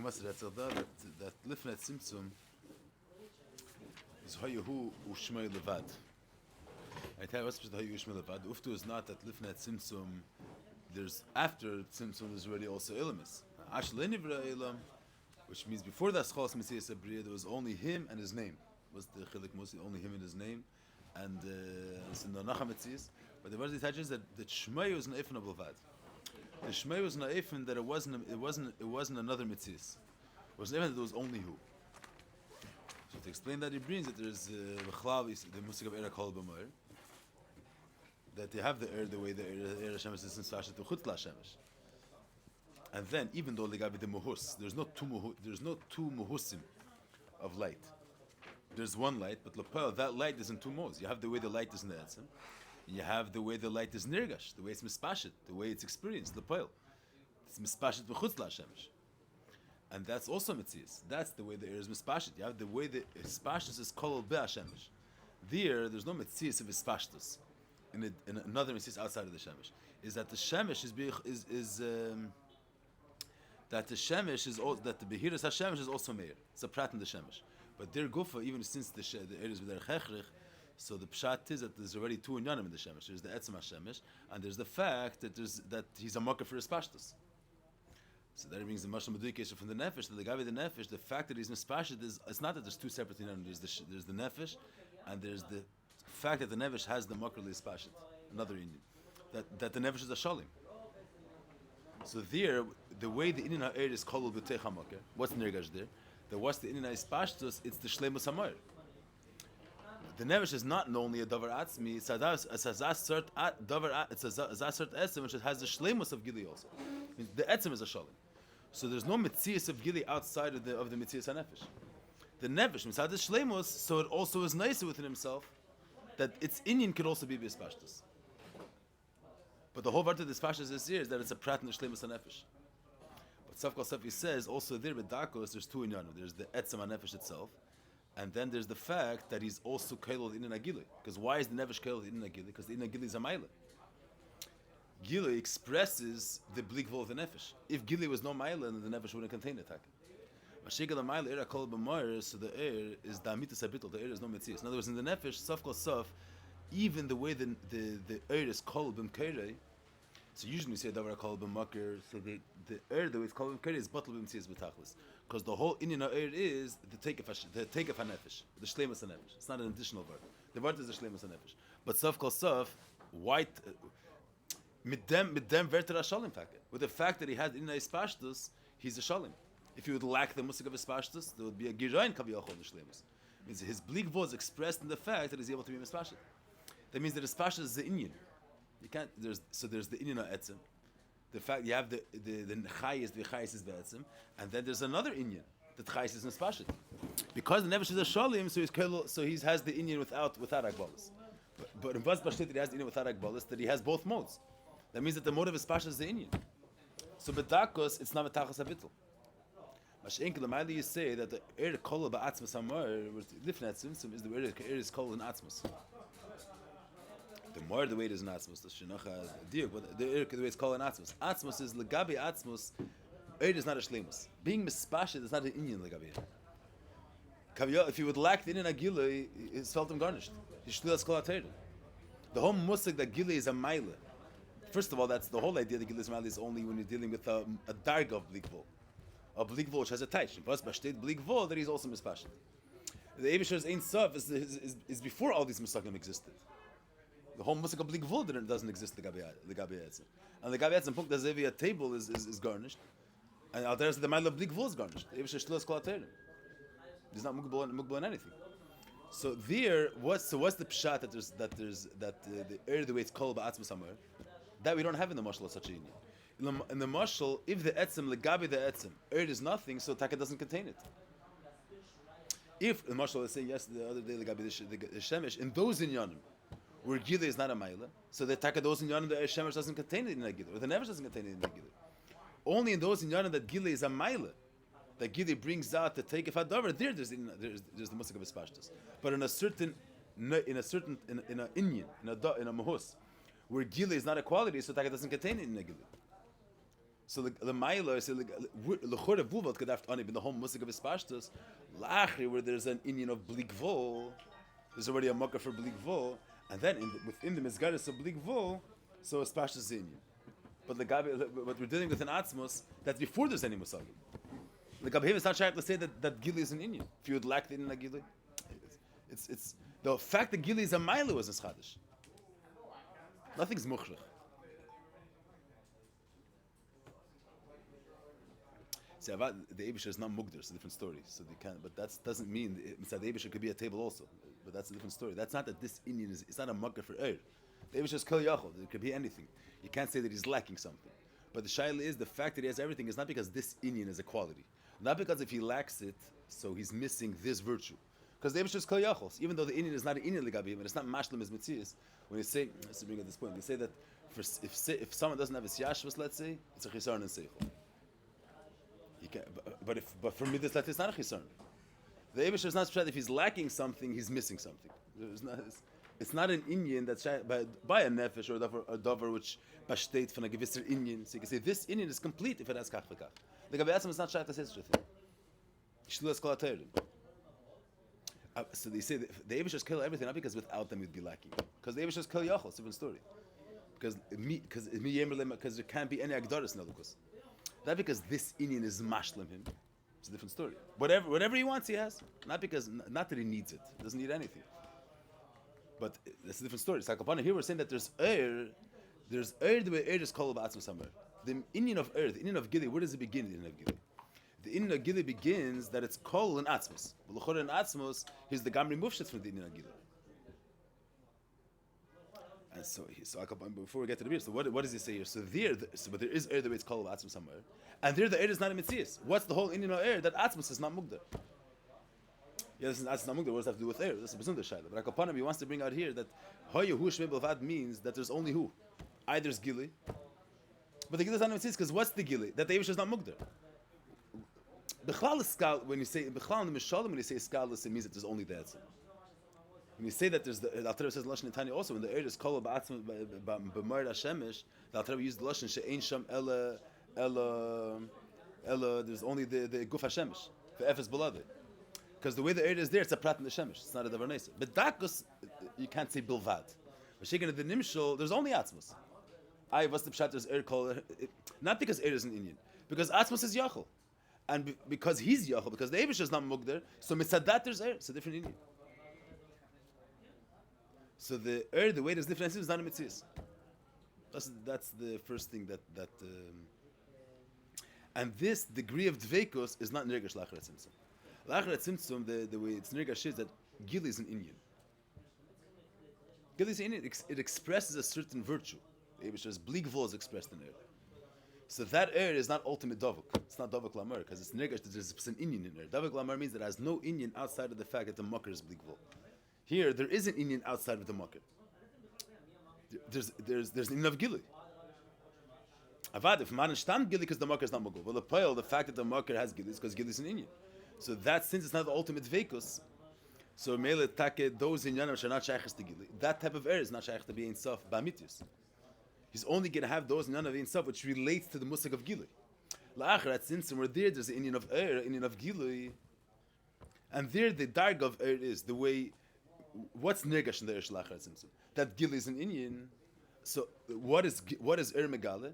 gemacht that lifnat simtsum is hayu ushmei levad. I tell you what's the hayu ushmei levad. Uftu is not that lifnat simtsum. There's after simtsum there's already also ilamis. Ash lenivra ilam, which means before that schos mesias abriya there was only him and his name. Was the chilik mostly only him and his name, and it's in the nachametzias. But the verse attaches that shmei was naifin of levad. The shmei was naifin that it wasn't another mitzias. It was naifin that there was only who. So to explain that, he brings that there's the musik of Era Kol B'Moir, that they have the way the Era Shemesh is in Sasha to Chutz LaShemesh. And then, even though Legabi the Muhus, there's no two Muhusim of light. There's one light, but Lapel, that light is in two modes. You have the way the light is in the Etzem, and you have the way the light is Nirgash, the way it's Mispashit, the way it's experienced, Lapel. It's Mispashit V'chutz LaShemesh. And that's also Metzias. That's the way the air is Mispashit. You have the way the Ispashtus is Kolol Be'Hashemesh. There's no Metzias of Ispashtus in another Metzias outside of the Shemesh. Is that the Shemesh that the Shemesh is that the Behiras HaShemesh is also Meir. It's a prat in the Shemesh. But their Gufa, even since the air is with Hechrich, so the pshat is that there's already two inyanim in the Shemesh. There's the Etzem HaShemesh, and there's the fact that he's a mocker for Ispashtus. So that brings the mashal meduykesh from the nefesh. The gavi the nefesh. The fact that he's mispashit is it's not that there's two separate inyanim. There's the nefesh, and there's the fact that the nefesh has the makrli ispashit. Another inyan. That the nefesh is a shalim. So there, the way the inyan ha'er is kolul b'teich ha'maker. What's nirgash there? What's the inyan ha'espashtus? It's the shleimus ha'moir. The nefesh is not only a davar atzmi. It's a zasert davar. It's a zasert etzem which has the shleimus of gili also. The etzem is a shalim. So there's no mitzias of gili outside of the mitzias hanefesh. The nefesh mitzad the shleimus, so it also is nicer within himself that its inyan could also be bispashtus. But the whole part of this pashtus is here is that it's a prat in the shleimus hanefesh. But Safkal Safi says also there with Dakos there's two inyanim. There's the etzem hanefesh itself, and then there's the fact that he's also kailol in agili. Because why is the nefesh kailol in agili? Because the in agili is a maila. Gili expresses the bleak vol of the nefesh. If Gili was no maila, then the nefesh wouldn't contain the attack. Mashika the maila era kol b'moir, so the air is the amitas habitul. The air is no mitzias. In other words, in the nefesh, saf kol saf, even the way the air is kol b'mkeirei. So usually we say davar kol b'makir. So the air the way it's kol b'mkeirei is batal b'mtzias b'tachlis. Because the whole inyan air is the take of nefesh, the shleimus nefesh. It's not an additional word. The word is the shleimus nefesh. But saf kol saf, white. With the fact that he had in ispashtus, he's a shalim. If he would lack the musik of ispashtus, there would be a girayin kaviyachol l'shleimus. Means his bleak voice is expressed in the fact that he's able to be mispashut. That means that ispashtus is the inyan. You can't. There's the inyan etzem. The fact you have the chayis, the chayis is the etzem, and then there's another inyan that chayis is mispashut. Because the nefesh is a shalim, so he has the inyan without agbalis. But in Vaz Bashtit, he has the inyan without agbalis, that he has both modes. That means that the mode of his pasha is the inyan. So betakos, it's not betachos habitul. Mashenkel l'mayli you say that the air kol ba'atzmas hamor, which lifnat simsum is the air is kol in atzmas. The more the way it is in atzmas, the shenocha diuk, but the way it's kol in atzmas. Atzmas is legabi atzmas. Air is not a shleimus. Being mispashed is not an inyan legabi. If you would lack the inyan agila, it's felt garnished. He shlilas kol atayr. The whole musik that gila is a maila. First of all, that's the whole idea that Gilis Mali is only when you're dealing with a darga of bleak vol. A bleak vol which has a taish. Plus, Bashtet bleak vol that he's also mispashed. The Eibusher's Ein Sof is before all these Musakim existed. The whole Musik of bleak vol doesn't exist, the Gabi Etzem. And the Gabi Etzem, Punkt Azevia table is garnished. And out there, the Mali of bleak vol is garnished. The Eibusher Shlos Kol HaTerim. There's not Mukbal in anything. So what's the pshat that the air the way it's called ba'atzma somewhere? That we don't have in the mashal of such a union. In the mashal, if the etzem legabi the etzem, earth is nothing, so taka doesn't contain it. If the mashal, let's say yes, the other day legabi the shemesh, in those inyanim where gila is not a maila, so the taka those inyanim the shemesh doesn't contain it in the gila, or the nevesh doesn't contain it in the gila. Only in those inyanim that gila is a maila, that gila brings out to take a fadavar. There's the musik of espashtus. But in a inyan, in a mahus, where gila is not a quality, so taka doesn't contain it in a gila. So the Mailer, so the Chor of Vuvot could have to be the whole Musik of Ispashtus, Lachri, where there's an Indian of Blikvo, there's already a Makkah for Blikvo, and then within the Mizgaris of Blikvo, so Ispashtus is Indian. But what we're dealing with in Atzmos, that's before there's any Musagim. The Gabhev is not shy to say that Gili is an Indian. If you would lack the Indian Gili, it's the fact that Gili is a Mailu is a Chachodesh. Nothing's Mukhrach. See, the Eibusher is not Mugdar, it's a different story. So they can't, but that doesn't mean the Eibusher could be a table also. But that's a different story. That's not that this Indian it's not a Makkah for Eir. The Eibusher is Kol Yachol. It could be anything. You can't say that he's lacking something. But the Shaila is the fact that he has everything is not because this Indian is a quality. Not because if he lacks it, so he's missing this virtue. Because the Eibusher is Kol Yachol. Even though the Indian is not an Indian Ligabim, and it's not Mashlim as Mitzias, when you say, let's bring at this point, they say that if someone doesn't have a Siyashvas, let's say, it's a Chisar and Seichel. But for me, this it's not a chisarn. The Eibusher is not spread. If he's lacking something, he's missing something. It's not an Indian that's by a nefesh or a dover which bashtet from a gewisser Indian. So you can say this Indian is complete if it has kach v'kach. The Gabi is not shy to say such a thing. Shluas kol atayrim. So they say the Eibusher kill everything not because without them you'd be lacking. Because the Eibusher kill yachol. It's a different story. Because there can't be any agdaris in Elukus. Not because this Indian is mashlim him. It's a different story. Whatever he wants, he has. Not that he needs it. He doesn't need anything. But it's a different story. It's like upon here we're saying that there's the way Eir is called Ba'atzim somewhere. The Indian of Eir, the Indian of Gili, where does it begin, the Indian of Gili? The Indian of Gili begins that it's called in Atzmos. But in Atzmos, he's the Gamri Mufshet from the Indian of Gili. And so before we get to the beer, so what does he say here? So but there is Eir the way it's called Atzmos somewhere. And there the Eir is not a Metzias. What's the whole Indian of Eir? That Atzmos is not Mugdar. Yeah, this is not Mugdar. What does that have to do with Eir? This is a Besundar Shaila. But Akapanam, he wants to bring out here that Hoya Hu Shmei Belvad means that there's only who? Either is Gili. But the Gili is not a Metzias because what's the Gili? That the Eivish is not Mugdar. B'chlal is skal, when you say, B'chlal in the Mishalim, when you say Skalis, it means that there's only the Etzim. When you say that there's the Alter says Lashon Tanya also when the Eir is called ba'atzim b'mar Hashemish, the Alter used the Lashon she'ein sham ella there's only the Guf Hashemish the Efes Belade because the way the Eir is there it's a prat in the Shemish, it's not a davar neisa. But Dakus you can't say bilvad. But shaking at the Nimshol there's only Atzmos. What's the pshat? There's Eir called not because Eir is an Indian, because Atzmos is Yachol, and because he's Yachol, because the Eivish is not Mugder, so mitzadat there's Eir, it's a different Indian. So the way there's different is not a mitzvah. That's the first thing that and this degree of dveikos is not nirgash lachar tzimtzum. Lachar tzimtzum, the way it's nirgash is that Gili is an Indian. Gili is an Indian. It expresses a certain virtue. Which is bligvol is expressed in Eir. So that Eir is not ultimate davuk. It's not davuk lamar because it's nirgash that there's an Indian in Eir. Davuk lamar means that it has no Indian outside of the fact that the makar is bligvol. Here, there is an Indian outside of the market. There's an Indian of Gili. Avad, if man stam Gili because the market is not mogul. Well, the fact that the market has Gili is because Gili is an Indian. So that since it's not the ultimate veikus, so mele take those in Yanam are not shaykhs to Gili. That type of air is not shaykh to be in Saf Bamitis. He's only going to have those in Yanam in Saf which relates to the musik of Gili. La'achrat since we're there's an Indian of air, Indian of Gili, and there the darg of air is the way. What's nirgash in the Eir Shalachar Tzimtzum? That Gili is an Indian. So what is Eir Megale?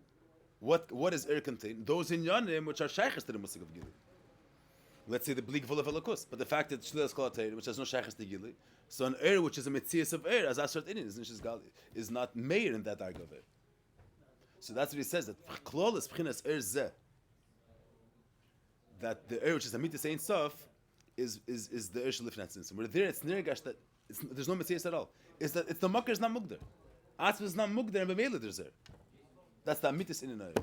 What is Eir contain? Those in Yanim which are shaykhs to the musik of Gili. Let's say the bleak full of Elokus, but the fact that Shlias Kol HaTeir, which has no shaykhs to Gili, so an Eir which is a Metzias of Eir as Asrat Indian is not Meir in that arg of Eir. So that's what he says that Klol is Pchinas Eir Zeh. That the Eir which is a Mitzvah Ein Sof is the Eir Shalifnat Tzimtzum. Where there it's nirgash that there's no Metzias at all. It's the Makar is not Mugdar. Atzma is not Mugdar and B'meila there's there. That's the Amitis in an Eir.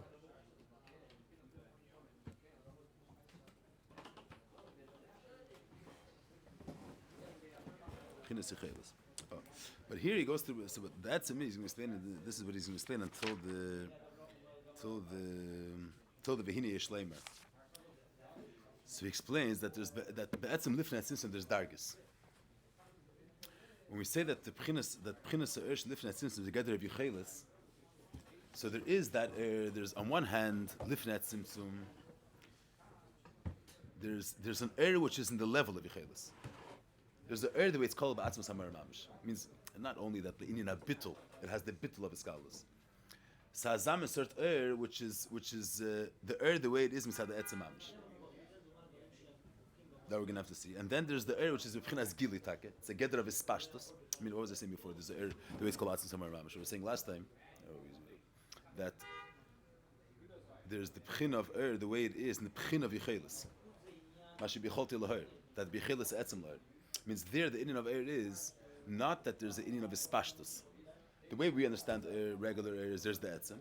But here he goes through. So that's a me. He's going to explain. This is what he's going to explain until the Vehini Yeshleimer. So he explains that there's that Be'etzem Lifnei Tzimtzum there's dargis. When we say that the Pchinas Eirsh Lifnei Tzimtzum together of Yechelis, So there is that there's on one hand lifnat simsum. There's an which is in the level of yichelis. There's the the way it's called ba'atzmas hamar mamish. It means not only that the Indian bittul, it has the bittul of iskalas. Sa'azam insert which is the the way it is misad the etzem mamish. That we're gonna have to see. And then there's the which is b'chinas gili take. It's a gather of ispashtos. I mean, what was I saying before? There's the the way it's called ba'atzmas hamar mamish. We were saying last time that there's the b'chin of the way it is, and the b'chin of yichelis. Mashi bicholti laher. That bichelis etzem laher means there the Indian of is not that there's the Indian of ispashtus. The way we understand regular is there's the etzem,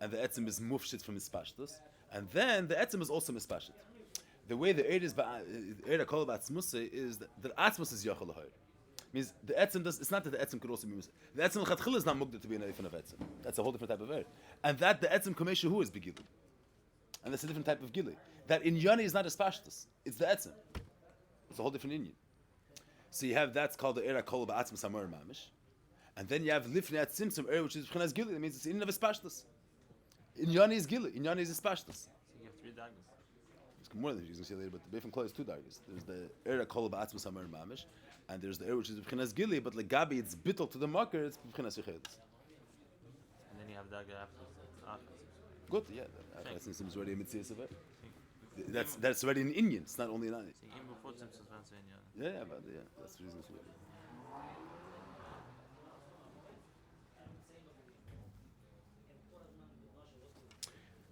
and the etzem is mufshit from ispashtus, and then the etzem is also mispashit. The way the is kol ba'atzmusa is that the atzmus is yachol laher. Means the etzem does. It's not that the etzem could also be musa. The etzem l'chatchil is not mugdar to be an eifin of etzem. That's a whole different type of and that the etzem kamesha who is begili, and that's a different type of gili. That in Yoni is not a spashtus, it's the etzem. It's a whole different Indian. So you have that's called the era kol ba'atzmas hamar mamish, and then you have lifnei tzimtzum which is b'chinas gili. That means it's in of a spashtus. In Yoni is gili. In Yoni is a spashtus. So you have 3 dagas. It's more than you're going to see later, but the Beifim Kol is 2 dagas. There's the era kol ba'atzmas hamar mamish, and there's the era which is b'chinas gili. But legabi it's bittul to the makar. It's b'chinas yichelis. And then you have daga after. Good, yeah. That seems already a mitzvah of it. That's already in Indian. It's not only in Ani. Yeah, but yeah, that's the reason for it.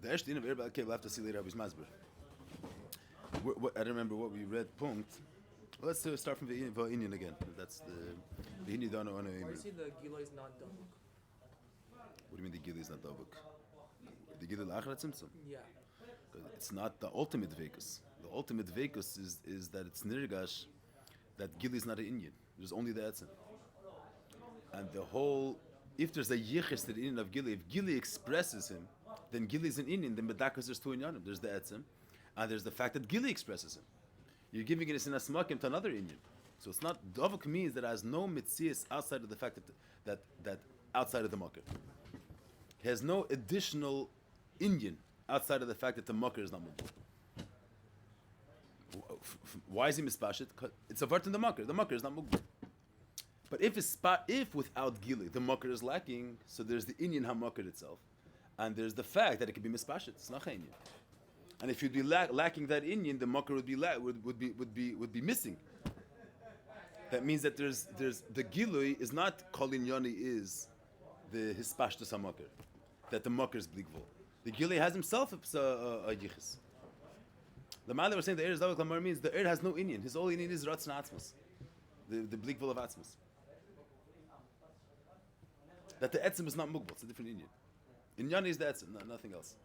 The Eshtin of Erba, okay, we'll have to see later how he's masber. I don't remember what we read. Punkt. Well, let's start from the Indian again. That's the Hindi don't know. Why is he the Gila is not Dabuk? What do you mean the Gila is not Dabuk? The Gila l'achrat tzimtzum. Yeah. It's not the ultimate vekus. The ultimate vekus is that it's nirgash that Gili is not an Indian. There's only the etzem. And the whole, if there's a yichis to the Indian of Gili, if Gili expresses him, then Gili is an Indian. Then bedakas there's 2 inyanim. There's the etzem, and there's the fact that Gili expresses him. You're giving it in a smakim to another Indian. So it's not davuk means that it has no mitzias outside of the fact that outside of the makar. It has no additional Indian outside of the fact that the makar is not mubal. Why is he mispashit? It's a vart in the makar. The makar is not mubal. But if without gili the makar is lacking, so there's the Indian hamakar itself, and there's the fact that it could be mispashit. It's not Indian. And if you'd be lacking that Indian, the makar would be missing. That means that there's the gilui is not kol inyani is the hispashtus hamakar, that the makar is bligvul. The gilui has himself a yichis. The man that was saying the is davik lamar means the has no Indian. His only Indian is ratzon atzmus, the bligvul of atzmus. That the etzem is not mugbal. It's a different Indian. Inyani is the etzem, nothing else.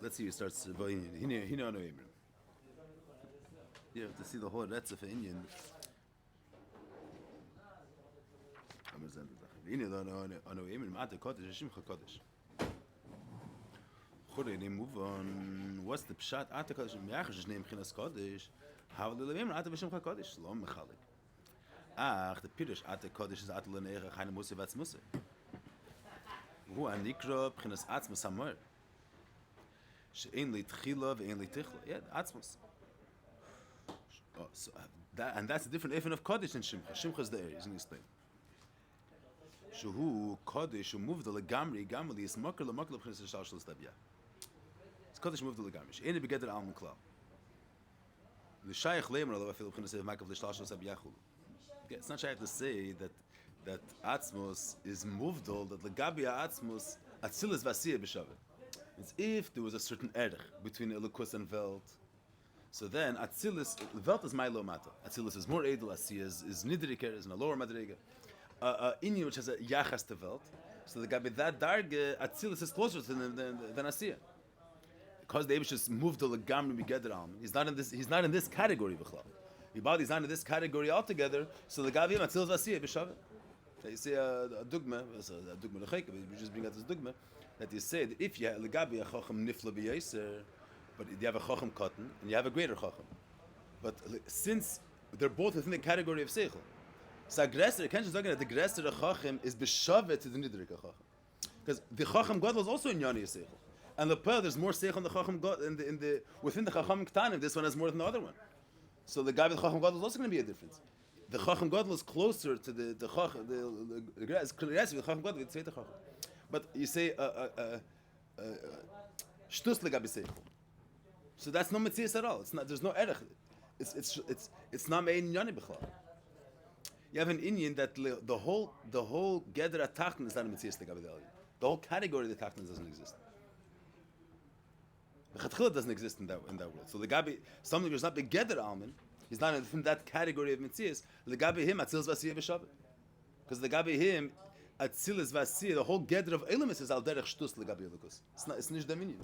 Let's see. He starts. You have to see the whole Retz of Indian. Move on. What's the pshat? Hachodesh me'achash name Chinas Kodesh. How the Levim Ata v'Shem Hachodesh lo mechalik. Ach, the Pirush Hachodesh is Ata l'neich Chayim Musa v'Atzmusa. Hu anikro Chinas Atzmus Hamor. She'ein li tchila ve'ein li tichla. Yeah, Atzmus. So that's a different efin of Kodesh and Shimcha. Shimcha is the area. He's going to explain. Shehu Kodesh who moved the legamri gamali is makar lemakar l'bchinas shal shal stabya. It's Kodesh moved the legamri. She'ein begeder al muklal. L'shayich leimer lo afil l'bchinas makar l'shal shal stabya chulu. It's not shaykh to say that Atzmos is moved that legabi Atzmos atzilas v'asiyah b'shavet. It's if there was a certain erech between Elokus and Welt. So then Atzilus, Welt is Milo Mata. Atzilus is more edel, Asiyah is Nidriker, is in a lower Madriga. Inyan which has a Yachas to Welt. So the guy with that darge, Atzilus is closer to than Asiyah. Because the Abish has moved the Legam Migeder Alm. He's not in this category B'chlal. He's not in this category altogether. So the guy with Atzilus Asiyah B'Shavet. You say a dogma, a dogma lechek, we just bring out this dogma that you say that if you have legabi a chacham nifla b'yaser, but you have a chacham katan and you have a greater chacham, but since they're both within the category of seichel, So aggressor, you can't just talk about the aggressor of Chacham is beshavet to the nidrik of Chacham. Because the Chacham God was also in Yoni Seichel. And the pearl, there's more Seichel in the Chacham God, within the Chacham Ktanim, this one has more than the other one. So the guy with the Chacham God was also going to be a difference. The Chacham God was closer to the Chacham, the aggressor with the Chacham God, we'd say the Chacham. But you say, Shtus legabi Seichel. So that's no Metzias at all. It's not, there's no Erech. It's not made in Yoni B'chlal. You have an Indian that the whole Geder Atachton is not a Metzias legabi the Elyon. The whole category of the Tachton doesn't exist. The Chatchila doesn't exist in that world. So the Gabi, somebody who's not begeder Alman, he's not in that category of Metzias. The Gabi him Atzilus Vasiyah b'Shabbat, because the Gabi him Atzilus Vasiyah, the whole Geder of Elamis is al derech shtus the Gabi Elukus. It's nicht dominion.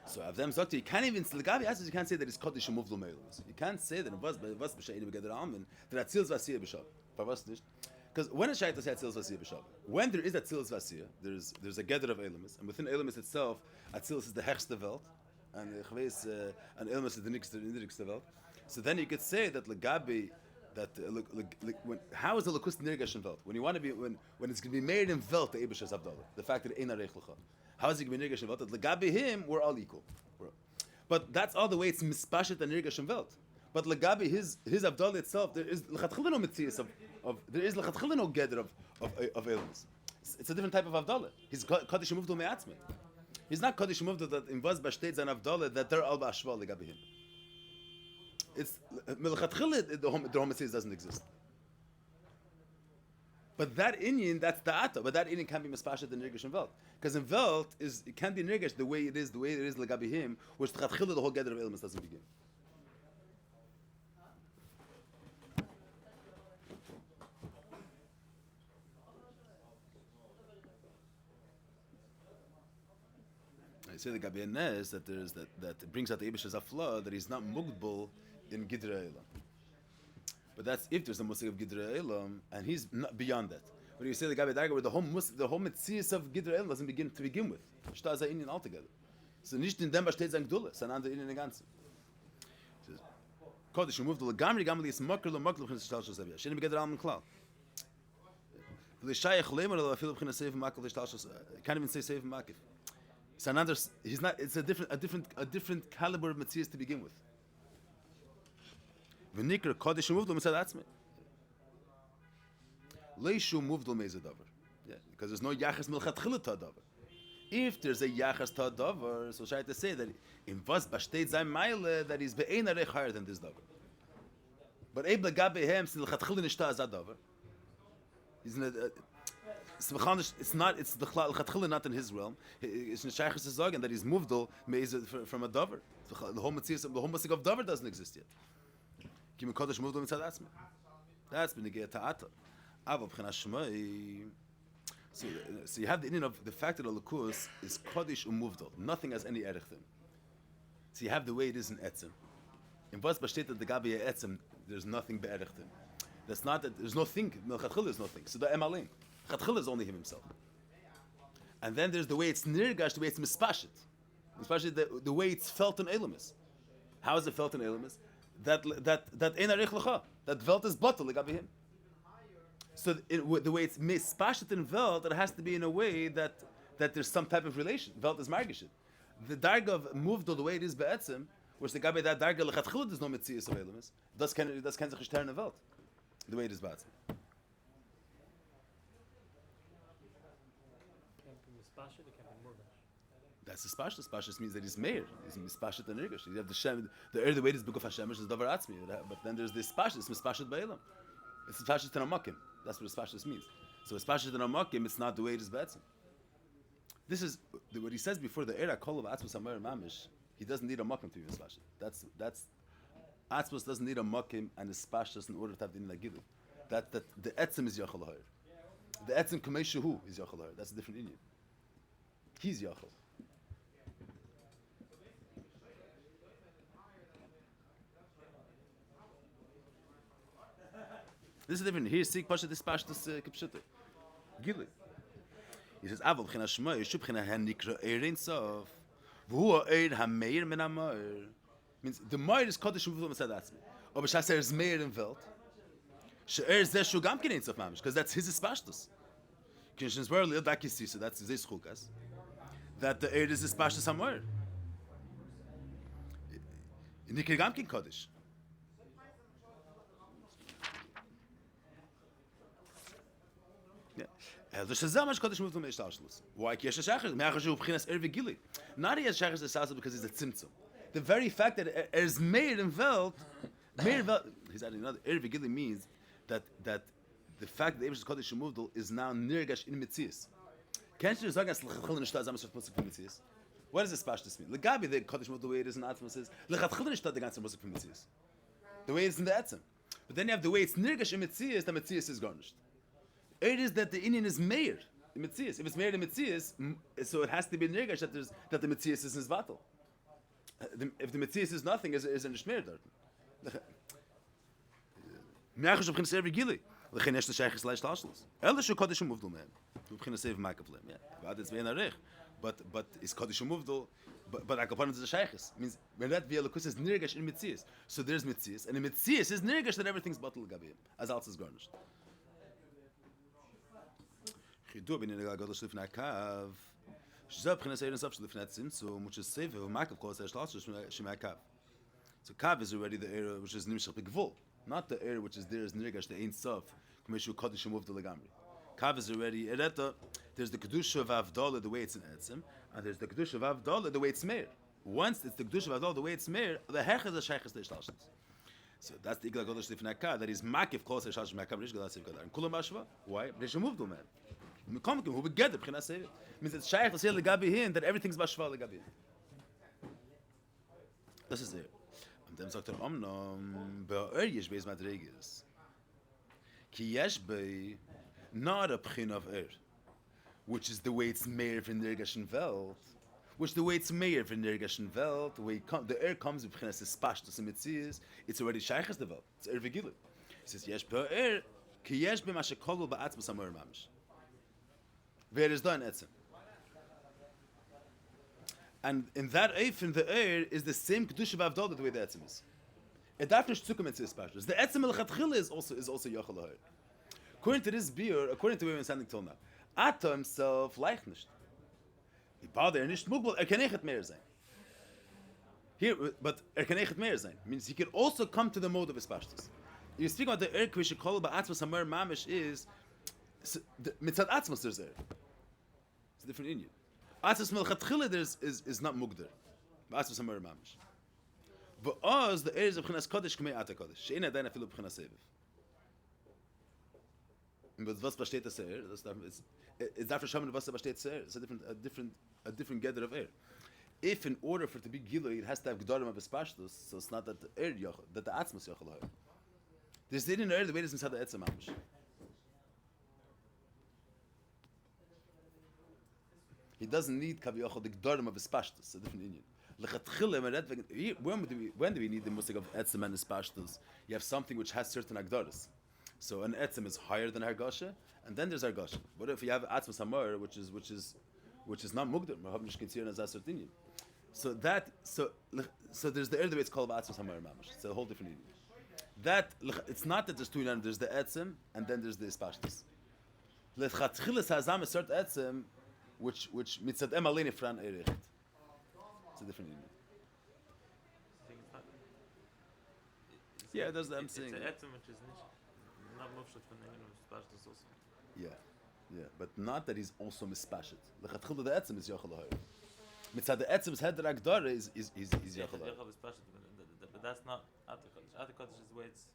So of them Zakti, you can't even the Gabi asks you can't say that it's Kodesh Muvdul Me'Elamis. You can't say that it was b'Sheini begeder Alman that Atzilus Vasiyah b'Shabbat. For was nicht? Because when a Shaita says Atzilus Vasiyah b'Shabbat, when there is Atzilus Vasiyah, there's a Geder of Elamis, and within Elamis itself, Atzilus is the Hechste Welt, and and Elamis is the Nixte Welt. So then you could say that Legabi, that how is the Lakus Nirgash in Welt? When you want to be when it's going to be made in Welt, the Ebesh is Abdallah, the fact that Eina Reich Lecha. How is it going to be Nirgash in Welt? That Legabi him, we're all equal. But that's all the way it's Mispashet and Nirgash in Welt. But Legabi his Abdallah itself, there is Lechatchila no Metzias there is Lechatchila no Geder of Elamis. It's a different type of Abdallah. He's Kodesh Muvdul Me'atzmei. He's not Kodesh Muvdul that in Vaz Bashtetz and Abdallah that they're all Bashval Legabi him. It's Lechatchila the home Metzias doesn't exist. But that Inyan, that's the Atta. But that Inyan can't be Mispashet in Nirgash and Velt. Because in Velt it can't be Nirgash the way it is Legabi him, which Lechatchila the whole Geder of Elamis doesn't begin. I say the Gabi Nes that there's that brings out the Eibush as a flaw that he's not mugbal in Gidra Elam. But that's if there's a Musik of Gidra Elam and he's not beyond that. When you say the Gabi Daga where the whole Metzias of Gidra Elam doesn't begin to begin with. Shta za Indian altogether. So nicht in dem besteht sein Gdula, es ist ein anderer Indian ganze. Kodesh moved the Gamri Gamli is Makr lo Makr von Shtal Shosavia. Sheni begeder Alman Klal. The Shayach Lemer lo afil b'china Seif Makr Shtal Shosavia. Can't even say Seif Makr. It's another. He's not. It's a different caliber of Metzias to begin with. V'nikra Kodesh moved lo mitzad atzmei. Leishu moved lo mezadavar. Yeah, because there's no Yachas Milchatchila Tadavar. If there's a Yachas Tadavar, so I to say that in Vas Bashtet Zayin Maile that he's be'ein arech higher than this Davar. But Eibla Gabe Hem Milchatchila Nishta Azadavar. He's in a. It's not. It's the Chatchila not in his realm. It's Neshaychus Zagan that he's moved from a Dover. The whole Musik of Dover doesn't exist yet. Kim Kodesh moved mitzad atzmei. That's been the Gei Ta'ata. Avav B'china Shmei. So you have the Indian of the fact that the Lakus is Kodesh Muvdal. Nothing has any erech thing. So you have the way it is in Etzim. In Vaz Bashtet the Gabi Etzim, there's nothing be'erech thing. That's not that. There's no thing. Melchatchila is nothing. So the Emalim. Chatchila is only him himself. And then there's the way it's nirgash, the way it's mispashit. Mispashit, the way it's felt in Elamis. How is it felt in Elamis? That ein arich lecha. That velt is bottle legabi him. So the way it's mispashit in velt, it has to be in a way that there's some type of relation. Velt is margishit. The darga of moved the way it is be'etzim, which the gabi that darga lechatchila there's no mitzias of Elamis. Das kann sich stern in velt. The way it is be'etzim. That's the spashas. Spashas means that he's Meir. He's mispashet and nirgash. You have the Shem, the early way is Bukuf Hashem, which is Davar Atzmi. But then there's this spashas. It's mispashet ba'elam. It's mispashet and amakim. That's what spashas means. So mispashet and amakim, it's not the way it is be'etzim. This is what he says before the era kol of Atzmus Amer Mamish. He doesn't need a makim to be mispashet. That's Atzmus doesn't need a makim and a spashas in order to have the inagilu. That the etzim is yachal ha'ir. The etzim kamei shehu is yachal ha'ir. That's a different Indian. He's yachal. This is different. Here, seek pasha this pasha this kipshute. Gili. He says, "Avol b'china shmoi, shu b'china hanikra eirin sof, v'hu ha'eir ha'meir min ha'meir." Means the meir is kodesh u'v'lo mitzad atzmi. Or b'shas is meir in velt. She'er zeh shu gam ken ein sof mamish, because that's his ispashtus. Kinshins were lil dakisi, so that's his chukas. That the air is ispashtus somewhere. Nikir gam ken kodesh. The Shazamash Kodesh moved to Meishtalshlus. Why? Because Shachar, Me'achashu B'chinas Erve Gili. Not as Shachar Sasasa because he's a tzimtzum. The very fact that is Meir in Welt, he's adding another Erve Gili means that the fact that the Eibush Kodesh moved is now nirgash in Mitzias. Can't you say as Lechatchil Nishtad Zamash Musik from Mitzias? What does this pashtus mean? Legabi the Kodesh moved the way it is in Atzma says Lechatchil Nishtad the ganze Musik from Mitzias. The way it's in the Etzem. But then you have the way it's nirgash in Mitzias, the Mitzias is garnished. It is that the Indian is Meir, the Metzias. If it's Meir the Metzias, so it has to be Nirgash that the Metzias is his Vatal. If the Metzias is nothing, is a Nishmeir dort. Me'achash b'chinas every gili. L'chein yesh l'shaychis l'aysh l'ashlos. Ela shu kodesh umuvdul mehem. B'chinas ev ma'kavlem. V'ad it's ve'en arech. But is kodesh umuvdul, but akapanim is a shaychis. Means, when that v'ya l'kus is Nirgash in Metzias. So there's Metzias, and in Metzias is Nirgash that everything's batal l'gabiyim, as else is garnished. Chidu bin in der Gadol Shlifnei Kav. Shzeh b'chinas Eirin Sof Shlifnei Tzimtzum, which is Sefer Ma'akav Kol Asher Shlosh Shemei Kav. So Kav is already the area which is Nimshach B'Gvul, not the area which is there is Nirgash the Ein Sof K'meshu Kodesh Umuvdul Legamri. Kav is already Ereta. There's the Kedusha of Avdala the way it's in Etzem, and there's the Kedusha of Avdala the way it's Meir. Once it's the Kedusha of Avdala the way it's Meir, the Hech is a Sheiches the Shlashos. So that's the Igla Gadol Shlifnei Kav that is Makiv Kol Asher Shlosh Shemei Kav Rish Gadol Seif Gadol. And Kulam Ashva, why? Rish Umuvdul Man. Who would get the B'chinas Eirin? Means it's Shaykh to say Legabi hin that everything's Bashva Legabi. Das ist er. Und dann sagt Be'er yesh beis madreges. Ki yesh bei not a B'chin of which is the way it's Meir from the Nirgash Welt, which the way it's Meir from the Nirgash Welt, the way the comes with B'chinas Espashtus and Metzias, it's already Shaykh as the Welt. It's V'gilu. He says yesh be'er ki yesh bei ma shekolu ba'atzmas amor mamish. Where is done etzem. And in that eif in the air is the same kedusha v'avdol the way the etzem is. It darf nicht zukommen zu Espashtus. The etzem l'chatchila is also yochel ha'er. According to this beer, according to where we're standing till now, Ato himself leicht nicht. Die Bade nicht mugbal, kann echt mehr sein. Here, but kann echt mehr sein. Means he can also come to the mode of Espashtus. You speak about the air kvish kol ba'atzmas hamar mamish is mitzad atzmas there's there. It's a different Indian. Atzmas melchatchila is not mugder. Atzmas hamar mamish. But us the areas of b'chinas kodesh k'mei ata kodesh. She'ena daina filu b'chinas seviv. But was besteht das air? It's after shaman was besteht air. It's a different gather of air. If in order for it to be gilui, it has to have gedorim of espashtus, so it's not that the air yochel, that the atzmas yochel ha'er. There's the in air the way it is inside the etzem mamish. He doesn't need kaviyachol the gedorim of espashtus, a different Indian. When do we need the musik of etzem and espashtus? You have something which has certain agdoris. So an etzem is higher than hargasha, and then there's hargasha. What if you have atzmas hamar, which is not mugdar? Mahavnish considered as a certain Indian. So there's the way it's called atzmas hamar mamish. It's a whole different Indian. That it's not that there's two Indian. There's the etzem, and then there's the espashtus. Lechatchilas hazam is cert etzem, which mitzadem alein fran ericht. It's a different Indian. Yeah, that's what I'm saying. It's an etzem which is not mufshat from the espashtus also. Yeah, but not that he's also mispashet. Lechatchila the etzem is yochel ha'er. Mitzad the etzem's head ragdara is yochel ha'er. But that's not Atakodesh. Atakodesh is the way it's.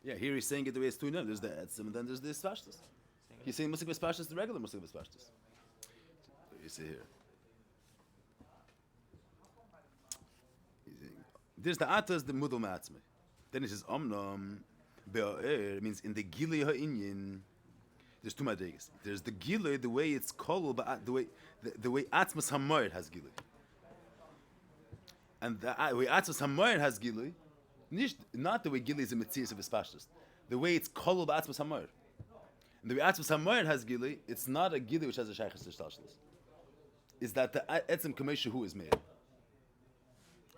Yeah, here he's saying it the way it's two now. There's the etzem and then there's the espashtus. He's saying musik espashtus, the regular musik espashtus. So you see here. There's the atas the mudul ma'atzme. Then it says omnom be'er means in the gili ha'inyin. There's two madrigas. There's the gilui, the way it's called, but the way atzmas hamor has gilui, and the way atzmas hamor has gilui, not the way gilui is a mitzias of espashtus. The way it's called by atzmas hamor, and the way atzmas hamor has gilui, it's not a gilui which has a shaychus t'shtalshlus. Is that the etzem kamei shehu is made?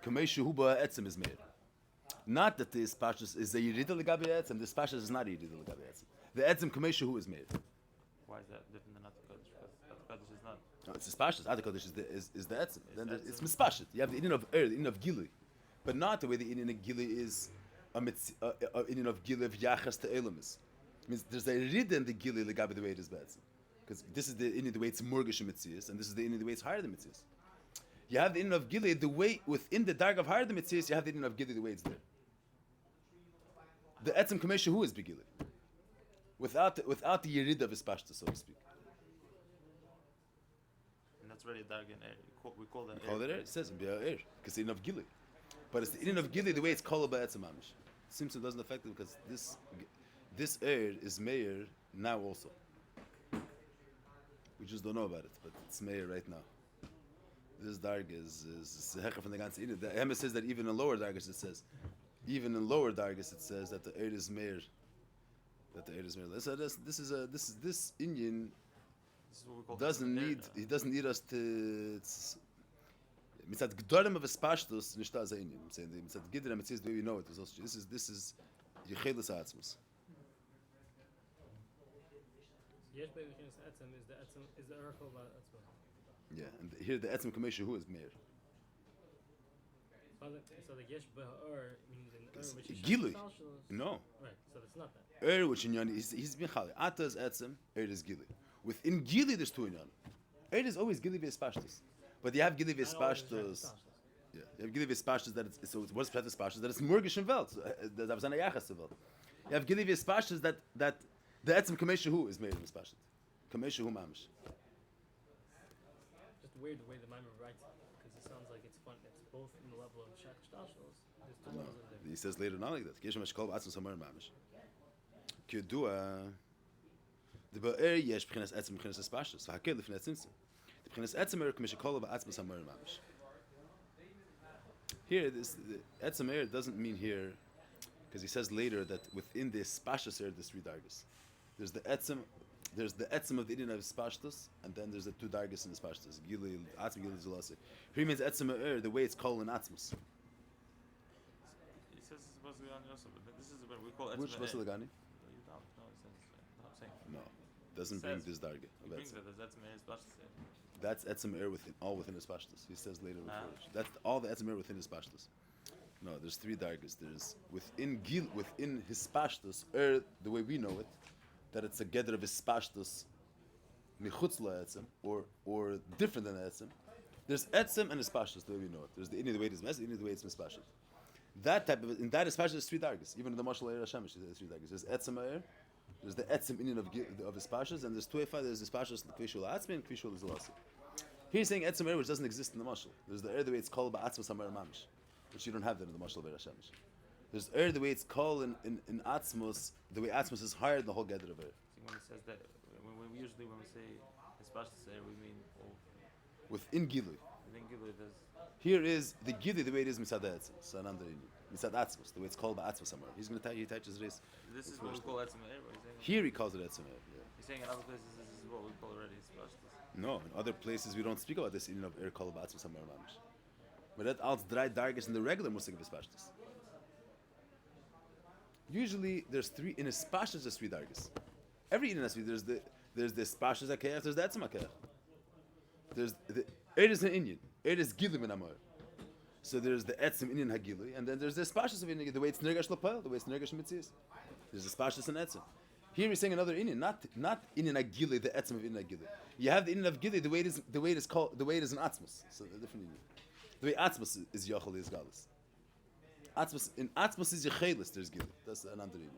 Kamei shehu ba etzem is made. Not that the Ispashtus is a Yerida Legabi Etzem, the Ispashtus is not a Yerida Legabi Etzem. The Etzem Kameshu is made. Why is that different than Hachodesh? Because Hachodesh is not. No, it's Ispashtus. Hachodesh is the Etzem. Then it's Mispashtus. You have the Indian of the Indian of Gili. But not the way the Indian of Gili is a Indian of Gili of Yachas to Elamis. It means there's a Yerida in the Gili Legabi the way it is Betzem. Because this is the Indian the way it's Murgish and Mitzias, and this is the Indian the way it's higher than Mitzias. You have the Indian of Gili the way within the Darg of higher than Mitzias, you have the Indian of Gili the way it's there. The Etzem Kamesha who is Begili. Without the Yerida of Ispashta, so to speak. And that's already dark in air. We call that We call it air. It says air because the Indian of Gili. But it's the Indian of Gili the way it's called by Etzem Amish. Simpson doesn't affect it because this air is Meir now also. We just don't know about it, but it's Meir right now. This darg is Hecher from the ganze Indian. The Hemshech says that even in lower dargis it says that the air is Meir. That the air is Meir. This Indian This is what we call he doesn't need us to. Mitzat Gdorim of Espashtus Nishta as Indian. I'm saying Mitzat Gidra Mitzis the way we know it. This is Yechelis Atzmus. Yesh Be'Vichinas Etzem is the Urchel Etzem. Yeah, and here the Etzem Kamesha who is Meir. So the Yesh Be'Ur means in Ur which is Gili. Shalshalos. No. Right, so that's not that. Which in Yan he's been Chali. Ata is Etzem, is Gili. Within Gili there's two in Yan. Is always Gili V'Espashtus. But you have Gili V'Espashtus. Yeah, you have Gili V'Espashtus that it's so what's Prat V'Espashtus that it's Murgish and Welt. That was an Ayachas Welt. You have Gili V'Espashtus that the Etzem Kamesha who is made in V'Espashtus. Kamesha who Mamish. Just weird the way the Maimer writes it because it sounds like it's fun. It's both in the level of Shalshalos. There's two levels in there. He says later not like that. Geshem Meshkol B'Atzim Samar Mamish. Kedua. The Ba'er Yesh B'chinas Etzem B'chinas Espashtus. V'Hakel L'fnei Tzimtzim. The B'chinas Etzem Kamesha Kol B'Atzim Samar Mamish. Here, the Etzem doesn't mean here, because he says later that within the Espashtus there's three dargis. There's the Etzem of the Indian of Espashtus, and then there's the two dargis in Espashtus. Gili, Atzm, Gili, Zulasi. Here means Etzem the way it's called in Atzmus. He says it's supposed to be on also, but this is what we call Etzem. Which Vasil Lagani? You don't. No, it says. No, I'm saying. No, doesn't bring this darga. He brings it as Etzem is Bashtas. That's Etzem all within his Pashtus. He says later. That's all the Etzem within his Pashtus. No, there's three dargas. There's within his Pashtus, the way we know it, that it's a gather of his Pashtus, michutz la Etzem, or different than Etzem. There's Etzem and his Pashtus, the way we know it. There's the Indian the way it is Mes, the Indian the way it's Mispashtus. That type of in that is Pashtus, there's three dargas. Even in the Mashal Eir Hashem, there's three dargas. There's Etzem Eir, there's the Etzem Indian of his Pashtus, and there's Tuefa, there's his Pashtus, Kvishul Atzmi, and Kvishul Zalasi. He's saying Etzem Eir, which doesn't exist in the Mashal. There's the Eir the way it's called Ba'atzma Samar Mamish, which you don't have that in the Mashal Eir Hashem. There's Eir the way it's called in Atzmos, the way Atzmos is higher than the whole gather of Eir. When he says that, when we say Espashtus there, we mean within Gilui. within Gili. Here is the Gili the way it is Misad Etzem, Misad Atzmos, the way it's called Ba'atzmos Samar. He's going to he touches race. This is what we call Etzem Eir. Here he calls it Etzem Eir. He's saying in other places this is what we call already Espashtus. No, in other places we don't speak about this in of Eir called Ba'atzmos Samar Mamish. But that als drei dargas in the regular Musik of Espashtus. Usually there's three in Espashtus. There's three dargas. Every Indian has three. There's the Espashtus Akayach. There's the Etzem Akayach. There's the Eir is an Indian. Eir is Gili min Amor. So there's the Etzem Indian Hagili, and then there's the Espashtus of Indian, the way it's Nergash Lapel, the way it's Nergash Mitzias. There's the Espashtus and Etzem. Here he's saying another Indian, not Indian Hagili, the Etzem of Indian Hagili. You have the Indian of Gili, the way it is called, the way it is in Atzmos. So a different Indian. The way Atzmos is Yochel is Galus. In Atzmos is Yechelis, there's Gili. That's another Indian.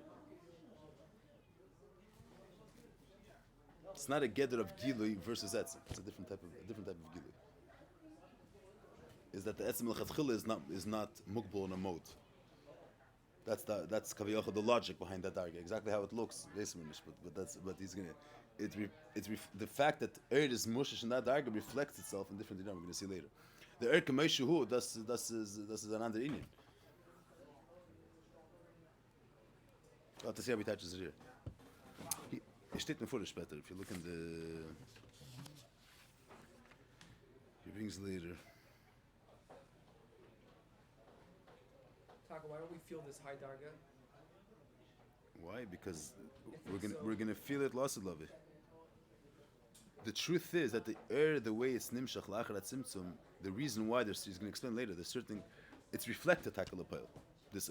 It's not a gather of Gili versus Etzem. It's a different type of Gili. Is that the Etzem L'Chatchila is not Mukbul in a mode. That's Kaviyachah, the logic behind that darga. Exactly how it looks, but he's gonna. The fact that Eir is Mushish in that darga reflects itself in different. We're going to see later. The Eir Kameshuhu, das is another Indian. I'll have to see how he touches it here. He steht mir vor später. If you look in the, he brings later. Talk why don't we feel this high darga? Why? Because If we're gonna feel it lost love. The truth is that the way it's nimshach la'achar tzimtzum, the reason why he's going to explain later. There's certain, it's reflected takal apayil. This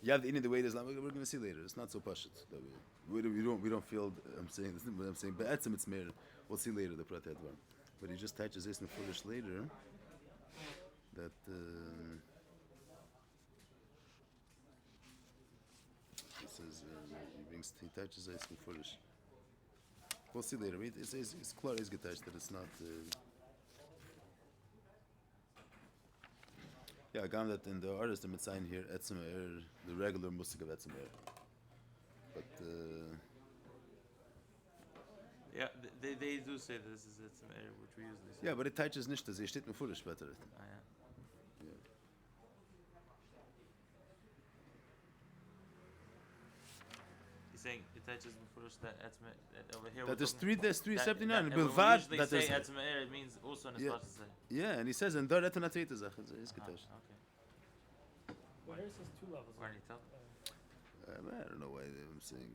you have the way it is. We're going to see later. It's not so pashut. We don't feel. I'm saying this, but I'm saying be'etzem it's meir. We'll see later the prat advar. But he just touches this in foolish later. That. He says he touches this in foolish. We'll see later. It's clear he's getached that it's not. Yeah, gone that in the artist I'm saying here etzem the regular musik of etzem but Yeah, they do say this is it's which we usually say. yeah, but it touches nicht, das steht mir foolish better. Ah, yeah. Saying it touches before that over here. That there's three separate that, and when we bilvad usually that say there's it means also in yeah, say. yeah, and he says and there etan atrita zach is getached. Okay. Well, here it says 2 levels. Where do you tell? I don't know why I'm saying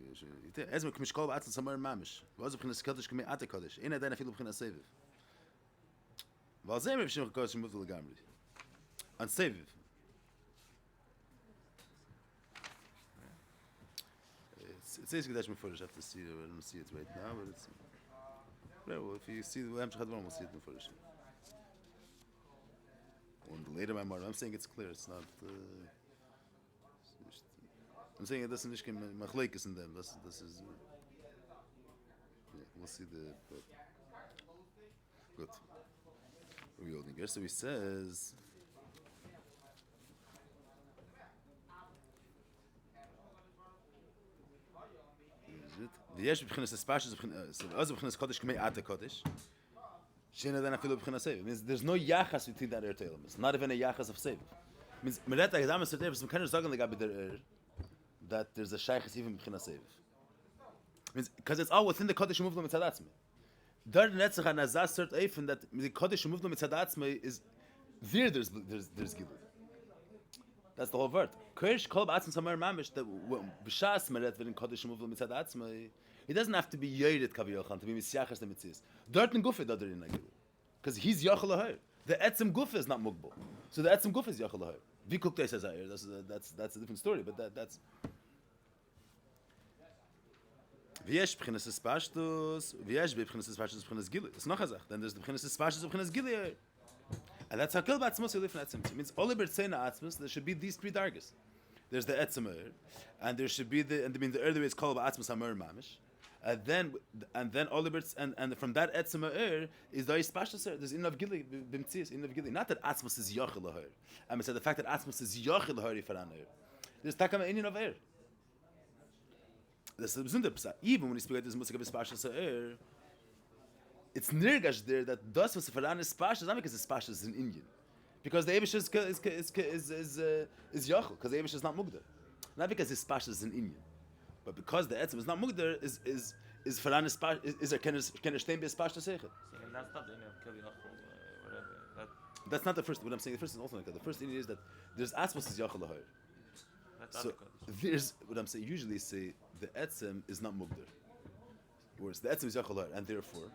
as we kmishkol ba'atzal samar mamish was bkhna skadish kmi at Hachodesh ina dana filu bkhna seviv was zeh mevshim Hachodesh muvdel gamri and seviv. It says Hachodesh mufurish. I have to see it. I don't see it right now, but it's well. If you see the Hemshech advar, we'll see it mufurish. And later, I'm saying it's clear. It's not. I'm saying it doesn't just machlekes in them. This is. Yeah, we'll see the. Good. We're holding here. So he says. ויש בבחינת הספשטוס, אז בבחינת קודש כמי at Hachodesh. שאין עדיין אפילו בבחינת סבב. Means there's no yachas between that elements. Not even a yachas of save. Means מלאת הקדם הסרטי, but some kind of sagen לגבי der that there's a shaychas even בבחינת save. Means because it's all within the kodesh movement mitzad atzmei. Der netzach an azaz cert eifen that the kodesh movement mitzad atzmei is there. There's gilui. That's the whole word. Kirsch kol ba'atzim samer mamish that b'shas meret v'in kodesh movement mitzad atzmei. He doesn't have to be yoyed kaviyochan to be misyachas the mitzis. Dort in gufe that in agil, because he's yachal lahir. The etzem gufe is not mugbal, so the etzem gufe is yachal lahir. V'kukte says ayir. That's a different story, but that's. V'yesh b'chinas espashtus, v'yesh b'chinas espashtus b'chinas gili. It's not chazach. Then there's the b'chinas espashtus b'chinas gili. And that's hakil b'atzmos yilif etzem. It means all b'rtzeina atzmos. There should be these 3 dargas. There's the etzem and there should be the earlier way it's called b'atzmos hamor mamish. And then all the and from that etzem is the ispashtus. There's enough gili b'mtzias, enough gili. Not that atzmos is yachil lahir. I mean, the fact that atzmos is yachil lahir ifaran there's takam inyan of That's the besonder psa. Even when you speak about this musik of ispashtus it's nirgash there that das was ifaran ispashtus not because ispashtus is in Indian. Because the Eibush is yachil, because the Eibush is not mugdar. Not because ispashtus is in Indian. But because the etzem is not mugdar, is faran is there can stein be espashtus sechet? That's not the name of whatever. That's not the first. What I'm saying, the first is also like that. The first thing is that there's asmos is yachal lahir. So there's what I'm saying. Usually say the etzem is not mugdar, whereas the etzem is yachal lahir, and therefore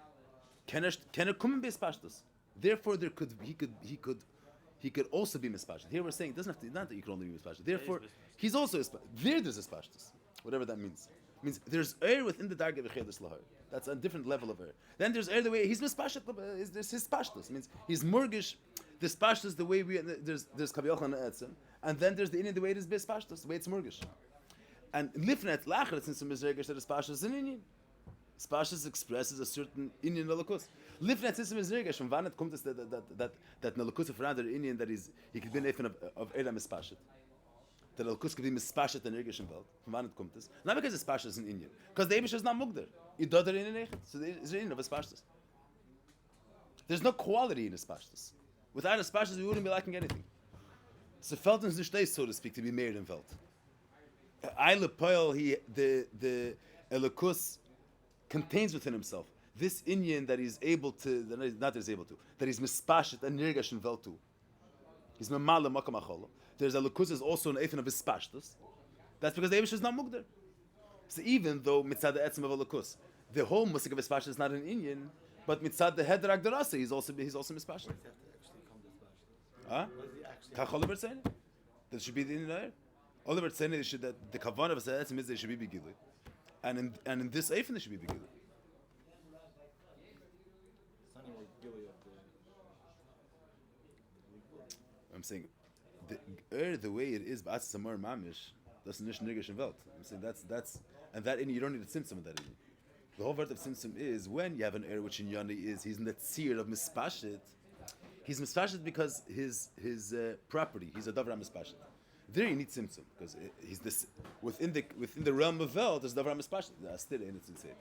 can it come and be espashtus? Therefore, he could also be mispashtus. Here we're saying it doesn't have to. Not that you can only be mispashtus. Therefore, he's also there's espashtus. Whatever that means. It means there's air within the darga v'chedes lahar. That's a different level of air. Then there's air the way he's mispashtus. There's his pashtus. Means he's murgish. This pashtus the way there's kaviyach and etzem, and then there's the Indian the way it is pashtus, the way it's murgish. And lifnet lacher since the mizregish that is pashtus in Indian. Pashtus expresses a certain Indian nalakus. Lifnet since the mizregish from vanet comes that nalakus of rather Indian that he could be an efen of elam is pashtus. The Elkus could be mispashet in Irgish Welt. From when it comes this, not because it's pashtus in Indian, because the Eibush is not mugdar. It does it in an echet, so there's in of a pashtus. There's no quality in a pashtus. Without a pashtus, we wouldn't be liking anything. So felt is the so to speak, to be married in felt. Eile Poel, the Elkus contains within himself this Indian that he's able to, that he's mispashet and Irgish Welt too. He's memala makam acholo. there's a lukus is also an eifen of his spashtus, that's because the Eibush is not mugder. So even though mitzad the etzem of a lukus, the whole musik of his spashtus is not an Indian, but mitzad the heder agdarasa, he's also mispashtus. Huh? Kachol Bertzene? That should be the Indian air. All the Bertzene should that the kavan of his etzem is they should be begili, and in this eifen they should be begili. I'm saying the way it is, but samar mamish, that's nicht nirgish in Welt. I'm saying that's and that in you don't need a tzimtzum in that in. The whole word of tzimtzum is when you have an heir which in Yoni is he's in the tzir of mispashit. He's mispashit because his property. He's a davar mispashit. There you need tzimtzum because he's this within the realm of Welt. There's davar mispashit. Still in it's insane.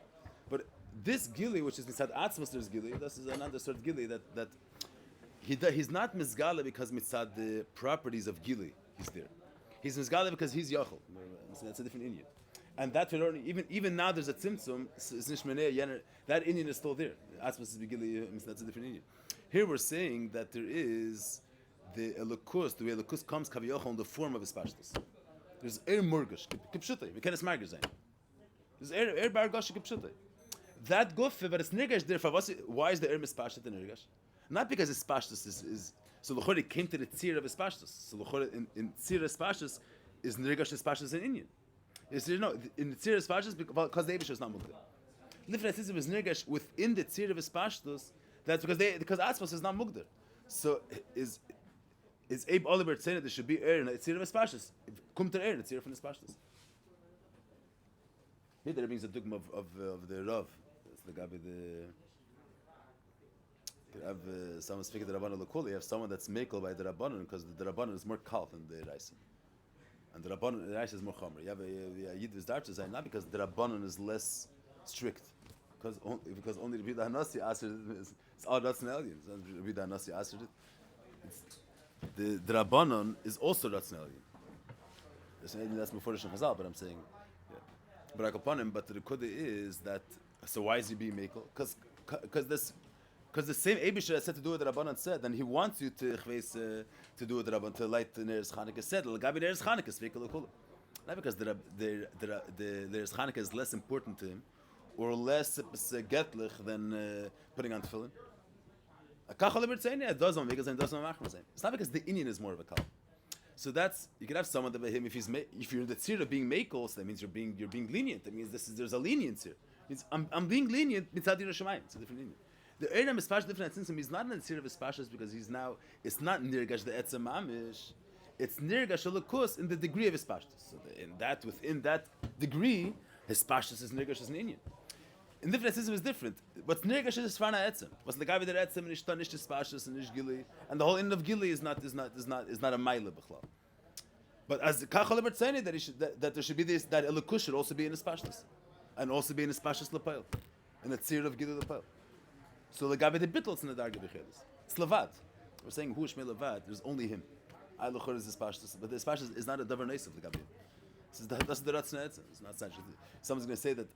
But this gili, which is mitzad atzmas, there's gili. This is another sort of gili that. He's not mizgala because mitzad the properties of gili he's there. He's mizgala because he's yachol. So that's a different Indian. And that even now there's a tzimtzum. That Indian is still there. Atzmas is begili. That's a different Indian. Here we're saying that there is the elukus. The way elukus comes kaviyachol in the form of his pashtus. There's murgash kipshutay. We can't smarger zayin. There's bargash kipshutay. That gufe, but it's nirgash there. Why is the mispashut in nirgash? Not because his pashtus is so l'chori came to the tzir of his pashtus. So l'chori in tzir his pashtus is nirgash his pashtus in Indian. Is there no in the tzir his pashtus because the Eibush is not mugdar. Lifnei tzir is nirgash within the tzir of his pashtus. That's because atzmos is not mugdar. So is Abe Oliver saying there should be air in the tzir of his pashtus? Come to air in the tzir from his pashtus. Here there brings a dogma of the Rav. It's the guy with the. You have someone speaking the Rabbanon L'Kul, you have someone that's mekel by the Rabbanon because the Rabbanon is more kalt than the Reisa. And the Rabbanon, the Reisa is more chomer. You have a Yid Vizdarcha Zayin, not because the Rabbanon is less strict. Because only Rabbi Hanasi answered it, it's all Ratznelian. Rabbi Hanasi answered it. The Rabbanon is also Ratznelian. That's before the Shemazal, but I'm saying, yeah. But I upon him, but the Rikuda is that, so why is he being mekel? Because the same Eibush that said to do what the Rabbanan said, and he wants you to do what the Rabbanan, to light the Neres Chanukah said. L'gabi Neres Chanukah, speak l'kula. Not because the Neres Chanukah is less important to him, or less getlich than putting on tefillin. A kachal b'rtzenia doesn't make it doesn't make it. It's not because the Indian is more of a kal. So that's you can have someone that him if you're in the tzir of being mekel, so that means you're being lenient. That means there's a lenience here. It means I'm being lenient mitzad Yerushalayim. It's a different Indian. The Eidam is different at Sinsim. He's not in the tzir of his pashas because he's now. It's not nirgash the etzem mamish. It's nirgash alakus in the degree of his pashas. So within that degree, his pashas is nirgash as an Indian. In different Sinsim is different. What's nirgash is fana etzem. What's the guy with the etzem and ishtan ish his pashas and ish gili, and the whole end of gili is not a ma'ila b'chlal. But as kachal b'rtzeni that there should be this that alakus should also be in his pashas, and also be in his pashas l'payil, in the tzir of gili l'payil. So the guy with the bitls in the darga b'chedes. It's levad. We're saying who shmei levad. There's only him. I lochor is his pashtus, but his pashtus is not a davar neis of the gabi. That's the ratzna etzem. It's not such. Someone's going to say that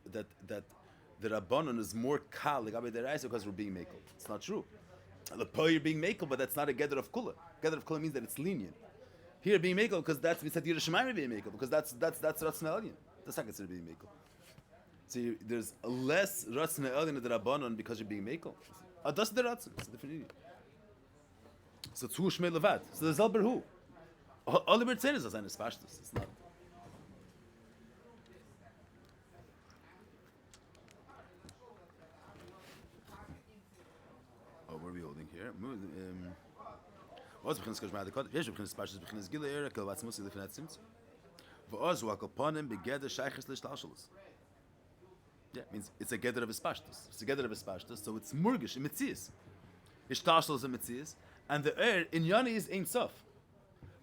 the rabbanon is more kal the gabi deraisa because we're being mekel. It's not true. The po you're being mekel, but that's not a gather of kula. Gather of kula means that it's lenient. Here being mekel because that's mitzat Yerushalayim being mekel because that's ratzna elyon. That's not considered being mekel. So there's a less ratzna elyon the rabbanon because you're being mekel. That's the ratzna. It's a different idea. So it's hu shmei levad. So there's alber hu. All the bertzein is as eine spashtus. It's not. Oh, what are we holding here? What's beginnes kashmad the Yes, beginnes spashtus beginnes gileer. Kel what's must lifnat simt. V'oz hu akoponim begeder shayches l'shtalshalos. Yeah, means it's a gather of his pashtus. It's a gather of his pashtus, so it's murgish in mitzias. Ishtalshalos in mitzias, and the air in Yoni is ein sof.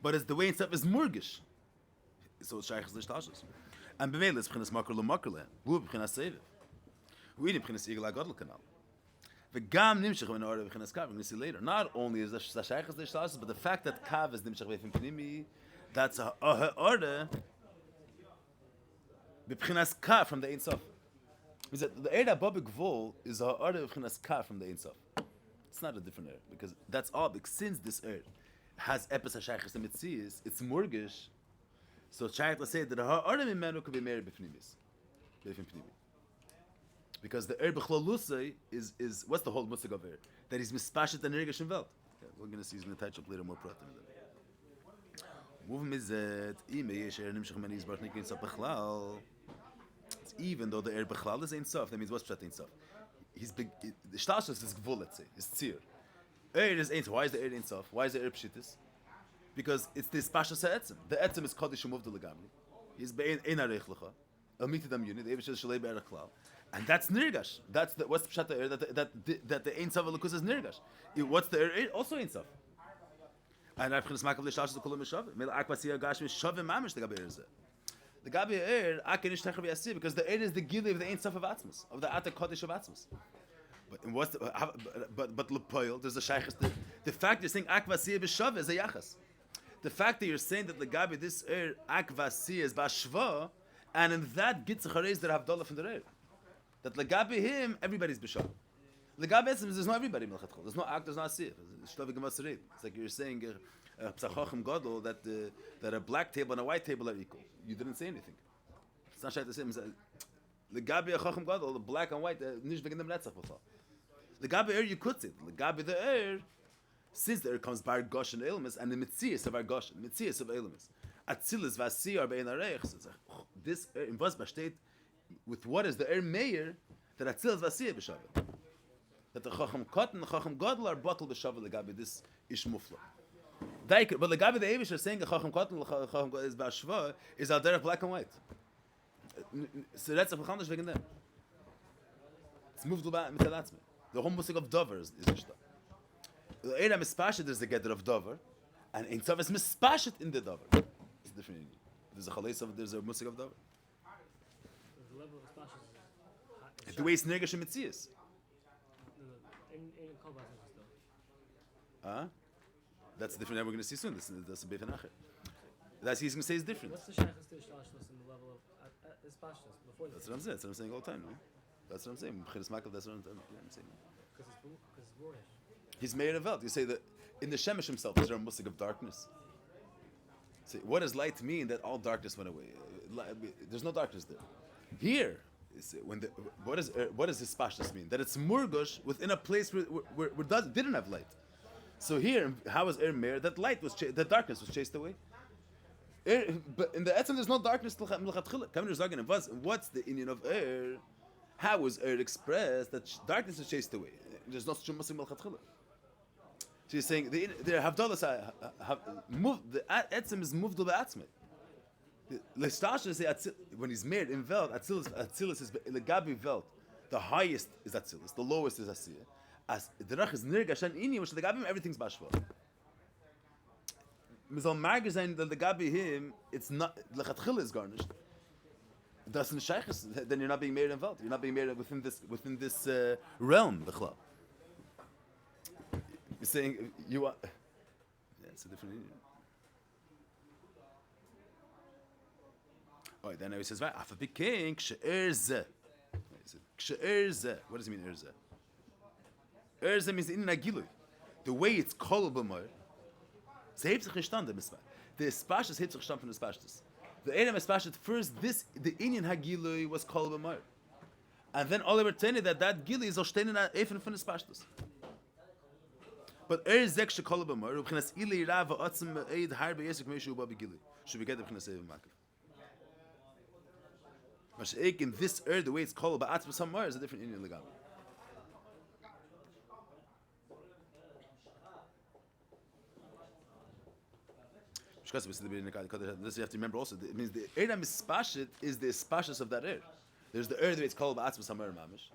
But it's the way itself is murgish. So it's shayches l'shtalshalos. And b'meil is beginnes makar l'makar Hu beginnes seviv. Hu ini beginnes igel agadol kanal. V'gam nimshach when order beginnes kav. We're going to see later. Not only is the shayches l'shtalshalos, but the fact that kav is nimshach v'efim pnimi, that's a order b'beginnes kav from the ein sof. Means that the Eir Abba Gvul is a order of Chinas Ka from the Ein Sof. It's not a different Eir, because that's all, because since this Eir has epis hashaychus and mitzias, it's murgish. So try to say that the ha'arim imenu could be married b'fnimis, because the b'chlalusay is what's the whole musig of that he's mispashet and nirgish in welt. We're going to see in the title later more pratim. Moving is that nimshach meni is barnik in sapachlal. Even though the b'chlal is in sof, that means what's pshat in sof. He's big. The shtashus is gvul, let's say, is tzir. Is ein. Why is the ein sof? Why is the pshitis? Because it's this pasha etzem. The etzem is kodesh umuvd legamli. He's bein ein arech lecha. Amitidam unit. Evish shalei be'erech klal. And that's nirgash. That's the what's pshat that the ein sof elukus is nirgash. What's the also ein sof. And I've been smakal l'shashus l'kulam mishav. Mil akvasiya gash mishav mamish the gabi erzeh. The gabi akenish techav yasir because the is the gili of the ein sof of atzmus, of the ata kodesh of atzmus. But in what's but lepoil there's a shaykhs the fact you're saying akvasiya b'shav is a yachas. The fact that you're saying that the gabi this akvasiya is b'shva, and in that gets chareis that have dollar from the that the gabi him everybody's b'shav. The gabi there's not everybody melchatchol. There's no act, there's not asir. It's like you're saying psachachim gadol that a black table and a white table are equal. You didn't say anything. It's not the same. The gabi a chachim gadol, the black and white nish begin them netzach b'chol. The gabi you could say the gabi the since there comes bar gosh and elmas and the mitzias of our gosh, mitzias of elmas. Atzilis vasiyar bein arech. This in was besteht with what is the meir that atzilis vasiyar b'shavet. That the chacham kot and the chacham gadol are bottled b'shavet legabi this ish mufla. But the gabi the Eivish are saying the chacham kot and the chacham gadol is b'ashva is al derech black and white. So that's a chachamosh wegen them. It's moved about mitalatzme. The whole musik of dover is ishta. The Eira mispashet is the gather of dover, and Ein Sof is mispashet in the dover. It's different. There's a chalais of there's a musik of dover. The level of spashes is The way it's nergash and mitzias. in Kobas though. That's different. That we're going to see soon. That's a bit of that's he's going to say is different. What's the shaykhs to Shlashlos in the level of spashes before That's what I'm saying. That's what I'm saying all the time. No? That's what I'm saying. That's what I'm saying. Because it's boorish. He's made of welt. You say that in the Shemesh himself, is there a musik of darkness? See, what does light mean that all darkness went away? There's no darkness there. Here, what does this pashtus mean? That it's murgush within a place where didn't have light. So here, how is Meir? That light was that darkness was chased away. But in the etzem, there's no darkness. What's the Indian of How was expressed that darkness is chased away? There's no such a musik melchatchila. So you're saying the havdalas have moved. The etzem is moved to the atzmei. L'stash say when he's made in veld, Atzilus is legabi veld. The highest is Atzilus, the lowest is Asiyah. As the rach is nirgash and ini, which the gabi everything's bashva. Mizal margazain the legabi him, it's not lechatchila is garnished. That's in the shaykhs. Then you're not being made in veld. You're not being made within this realm. The chlab. You're saying you are. Yeah, it's a different Indian. Oh, then he says, right, after became kshe'erze. What does it mean, erze? Erze means in nagilui. The way it's called b'moir. It's hebzich nishtan the mitzvah. The espashas hebzich nishtan from the espashas. The Eidam espashas first, the Indian hagilui was called b'moir. And then all over telling that gili is ostenen even from the espashas. But erzek shekol b'moir, ubchinas ili rav v'atzim eid harbe yesik meishu uba b'gili. Should we get the ubchinas even makif? In this the way it's called ba'atz for somewhere is a different Indian legam. This you have to remember also. It means the Eidam Mispashit is the Spashis of that air. There's the air the way it's called ba'atz for somewhere mamish.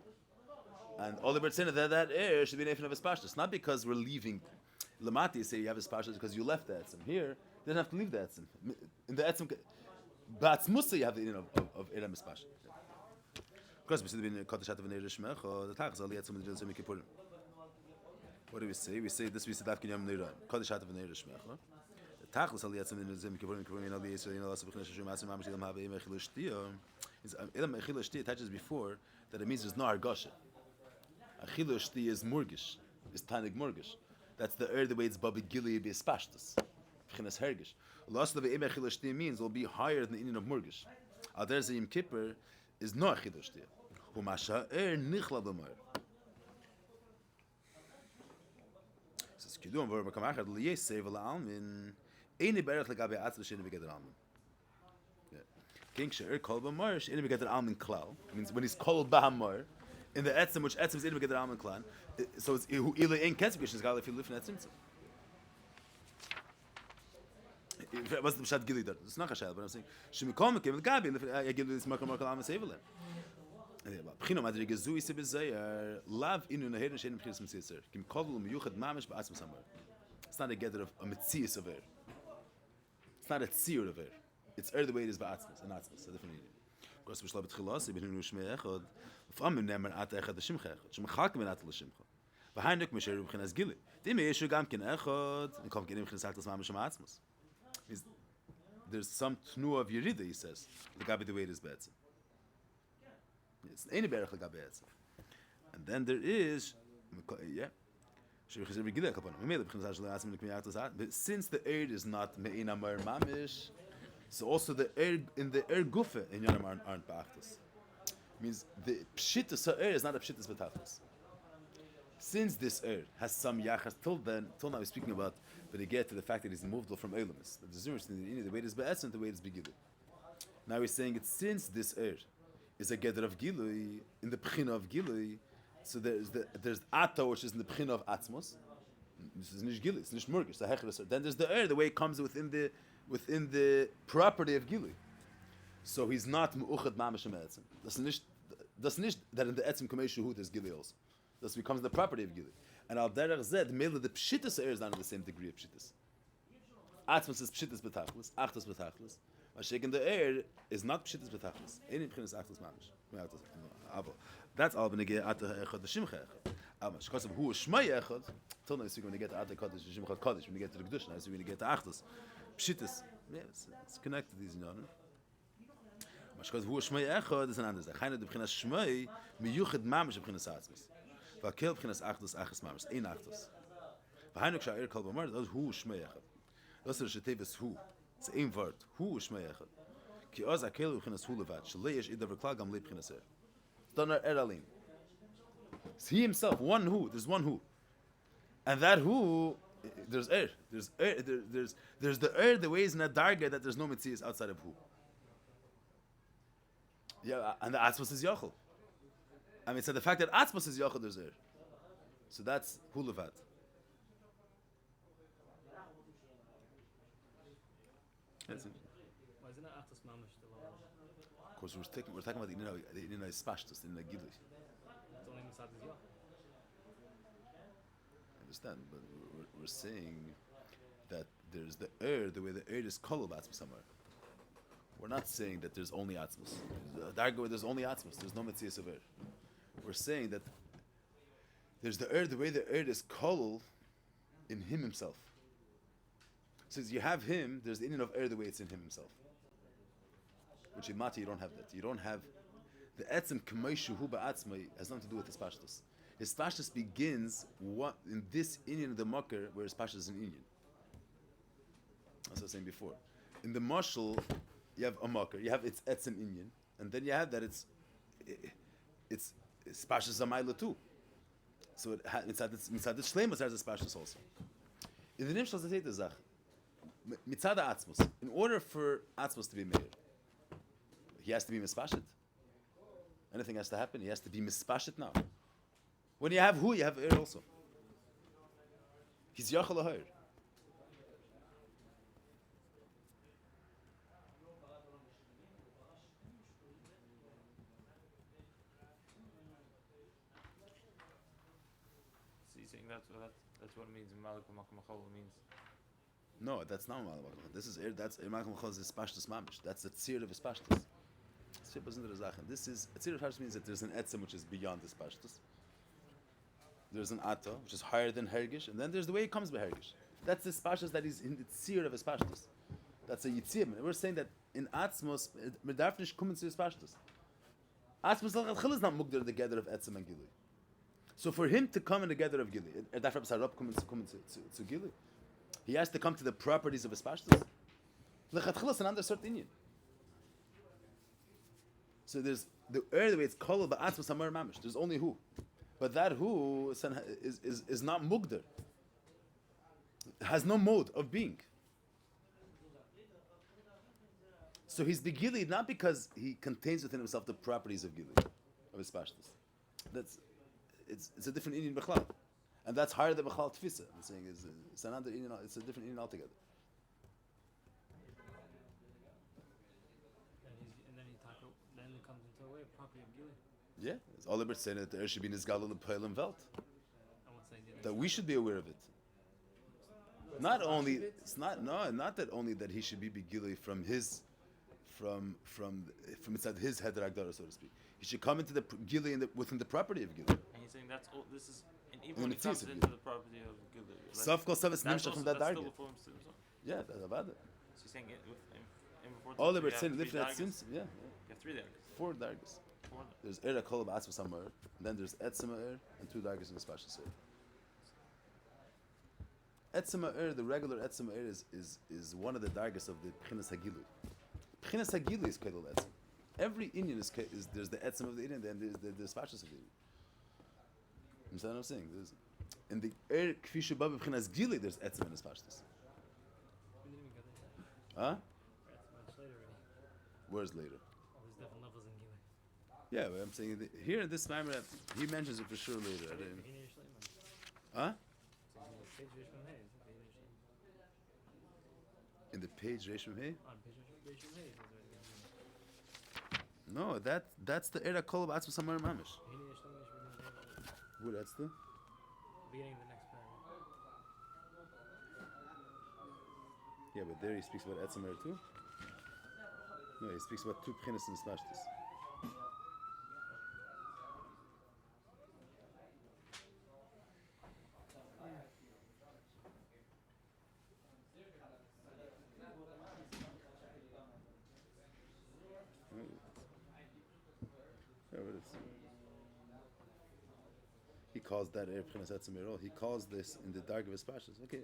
And all the birds saying that air should be an of a Spashis. Not because we're leaving Lamati say you have a Spashis because you left the Etzim. Here, they don't have to leave the Etzim. In the Etzim Musa, you have the Indian of Eidam Mispash. Of course, we see the Hachodesh of Neir Shmech or the Tachas Ali Etzim the Jilzim Kippurim. What do we say? We say this. We say Daf Kinyam Neir Hachodesh of Neir Shmech. The Tachas Ali Etzim the Jilzim Kippurim Kippurim Ali Yisrael Yinal Asaf B'Chnesh Shum Asim Mamish Yidam Havei Mechil Shtia. Yidam Mechil Shtia touches before that it means there's no argosha. Achil Shtia is murgish, is tanig murgish. That's the the way it's Babi Gili be Spashtus. B'chinas Hergish. Lost of the Ebe Chilashti means will be higher than the Indian of Murgish. Al there's the Yom Kippur is no Chilashti. Hu Masha Nichla B'Mer. Says Kidum V'Or B'Kamachad L'Yesei V'La'almin Eini Berach L'Gabi Atzva Sheini V'Geder Almin. King She'er Kol B'Mer Sheini V'Geder Almin Klal. Means when he's called B'Hamar, in the Etzem, which Etzem is Eini V'Geder Almin Klan, so it's Hu Ile Ein Ketzim Kishn Gal if you live in Etzim. It wasn't Pshat Gili that. It's not Hashel, but I'm saying Shemikol Mekim Gabi. I give this Makar Makal Almin Sevelem. B'chino Madri Gezu Isi B'Zayar Lav Inu Nehedin Shein B'chiris Mitzvah. Kim Kodul Miyuchad Mamish B'Atzim Samar. It's not a gather of a Mitzias of air. It's not a Tzir of air. It's the way it is B'Atzmas and Atzmas. A different meaning. Of course, B'Shlab B'Tchilas B'Hinu Shmei Echad. V'Amim Nemer Ata Echad L'Shimcha Echad. Shemachak Men Ata L'Shimcha. V'Hainuk Misher B'Chinas Gili. Dime Yeshu Gam Kin Echad. And Kov Ginim B'Chinas Atzmas Mamish Atzmas. There's some tnu of Yerida, he says. L'gabi the way it is B'Etzim. It's any berach l'gabi Etzim. And then there is, yeah. But since the air is not me'in amar mamish, so also the air in the air gufe in Yonam aren't ba'achtas. Means the pshittus ha'er is not a pshittus b'tachtas. Since this air has some yachas, till now we're speaking about, but they get to the fact that it's moved from Eilamis. The way it is Be'etzim, the way it is Begilui. Now we're saying it since this air is a gather of Gilui, in the Pchina of Gilui, so there's Ato, which is in the Pchina of Atzmos. This is Nish Gilui, it's Nish Murgish, the Hecheres. Then there's the air, the way it comes within the property of Gilui. So he's not Mu'uchad Mamish Etzim. That's nicht that in the Etzim Kamei Shuhu there's Gilui also. This becomes the property of Gilui. And al derech zed, mele the pshittus air is not in the same degree of pshittus. Atzmas is pshittus betachlis, achtas betachlis. Mashik in the air is not pshittus betachlis. Any pshittus achtas mamish. That's all when they get at the echad the shimcha echad. Because of who is shmei echad, till now you see when they get at the kodesh, the shimcha kodesh, when you get to the kedusha, now you see when you get to achtas. Pshittus, yeah, it's connected these in Yonim. Because who is shmei echad is an anders. Chayna de b'chinas shmei, miyuchid mamish b'chinas atzmas. Vakel b'chinas achdus achas mamish, ein achdus. V'hainuk sha'ir kol b'mar, das hu shmei echad. Das ist der Shetevis hu. It's ein Wort. Hu shmei echad. Ki oz akel b'chinas hu levat, shalei yesh idav v'klag am le b'chinas er. It's done er alim. It's he himself, one hu, there's one hu. And that hu, there's er. There's the the ways in a darga that there's no mitzias outside of hu. Yeah, and the atzmos is yochel. I mean, so the fact that atzmos is yochel, there's er. So that's hu levat. That's it. Why isn't that Achtos Mamish still on? Of course, we're talking about the Inina is Spashtus, the Inina Gilui. It's only Masad as well. I understand, but we're saying that there's the the way the is kolov atzmos somewhere. We're not saying that there's only atzmos. There's only atzmos. There's no metzias of We're saying that there's the way the is kolov in him himself. So you have him, there's the Indian of the way it's in him himself. Which in Mati you don't have that. You don't have the etzem k'meishu hu ba'atzmai has nothing to do with his pashtus. His pashtus begins in this Indian of the Makar where his pashtus is an Indian. As I was saying before. In the Mashal, you have a Makar, you have its etzem Indian, and then you have that it's pashtus amayla too. So it's at the Shlemas there's a pashtus also. In the Nimshal Zayt Zach, Mitzad Atzmos, in order for Atzmos to be made, he has to be mispashit. Anything has to happen, he has to be mispashit now. When you have hu, you have er also. He's yachal ahir. So you're saying that's what it means in Malik Makam means? No, that's not Malach. This is that's Malach is Spashtus Mamish. That's the tzir of his Spashtus. This is a tzir of Spashtus means that there's an etzem which is beyond the Spashtus. There's an Ato which is higher than Hergish, and then there's the way it comes by Hergish. That's the Spashtus that is in the tzir of his Spashtus. That's a yitzim. We're saying that in Atzmos, Medafnish kommen to his Spashtus. Atzmos al is not mugdar the gather of etzem and gilui. So for him to come in the gather of Gili, to Gili, he has to come to the properties of his pashtus. Lechatchila is an underserved Indian. So there's the way it's called ba'atzmas hamar mamish. There's only who, but that who is not mugdar. Has no mode of being. So he's the Gili not because he contains within himself the properties of Gili, of his pashtus. It's a different Indian b'chlal, and that's higher than b'chlal tfisa. I'm saying it's another Indian. It's a different Indian altogether. Then it comes into a way of property of Gili. Yeah, it's all about saying that there should be nizgal in the Poilim Welt. And once they did That we should be aware of it. Not only not that only that he should be begili from inside his heder agdara, so to speak. He should come into the gili within the property of gili. And he's saying that's all. This is, and even when he comes into the property of Gili, Saf kol savas nimshach from that darga. Yeah, that's about it. So he's saying in before All the you have saying three live that dargahs. since You have 3 dargahs. 4 dargas. There's era kol ba'atzma samar, and then there's etzema and 2 dargas in the special say. Etzema the regular etzema is one of the dargas of the Pchinas Hagilu. Pchinas Hagilu is kedol etzem. Every Indian is there's the etzem of the Indian, then there's the spashas of the Indian. You understand what I'm saying? In the kfi sheba b'pchinas Gili, there's etzem and the spashas. We didn't even get into that. Huh? That's much later already. Where's later? All these different levels in Gili. Yeah, but I'm saying here in this time he mentions it for sure later. Huh? In the page Reshim Hey? No, that's the era kol ba'atzma samar mamish. Who that's the? Beginning of the next paragraph. Yeah, but there he speaks about etzemer too. No, he speaks about 2 pchinas and spashtis. He calls that air pchinas etzemer. He calls this in the dark of his pashas. Okay.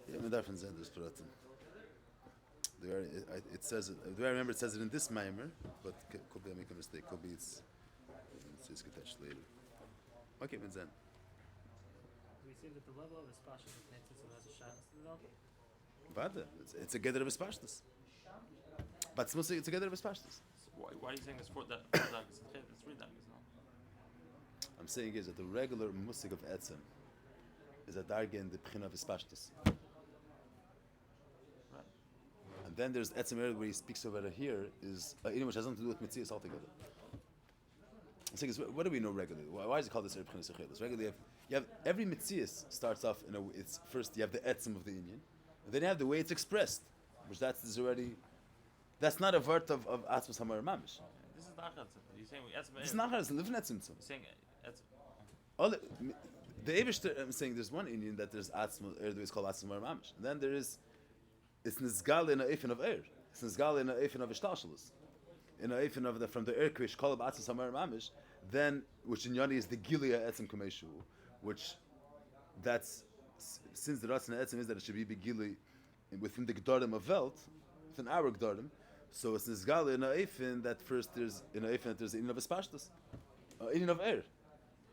Yeah, man, darf sehen das praten. It says it. Do I remember? It says it in this maimer, but could be I make a mistake. Could be it's attached later. Okay, man, then. We see that the level of his pashas is connected to has a shadow to develop. Vada, it's a gather of his pashtas. But it's mostly it's a gather of his pashtas. So why are you saying there's 4 dargahs? It's 3 dargahs now. I'm saying is that the regular musik of etzem is a darga in the pchina of his pashtas. And then there's etzem where he speaks over here is which has nothing to do with mitzias altogether. I'm saying, what do we know regularly? Why is it called this Pchinas Hachodesh? Regularly, you have every mitzias starts off in it's first you have the etzem of the Indian, and then you have the way it's expressed, which that's not a word of atzmas hamar mamish. This is not You're saying It's not it's living etzem. You're saying it's All the Eibishter, I'm saying there's one Indian that there's atzma, it's called atzmas hamar mamish, and then there is. It's nizgal in a eifin of air. It's nizgal in a eifin of ishtashalus. In a eifin of from the air kvish kol ba'atzis hamar mamish. Then, which in Yoni is the gilia etzem kumeshu, which that's since the ratzon etzem is that it should be begili within the gdarim of Welt, within our gdarim. So it's nizgal in a eifin that first there's in a eifin that there's in of espashtus, in of air,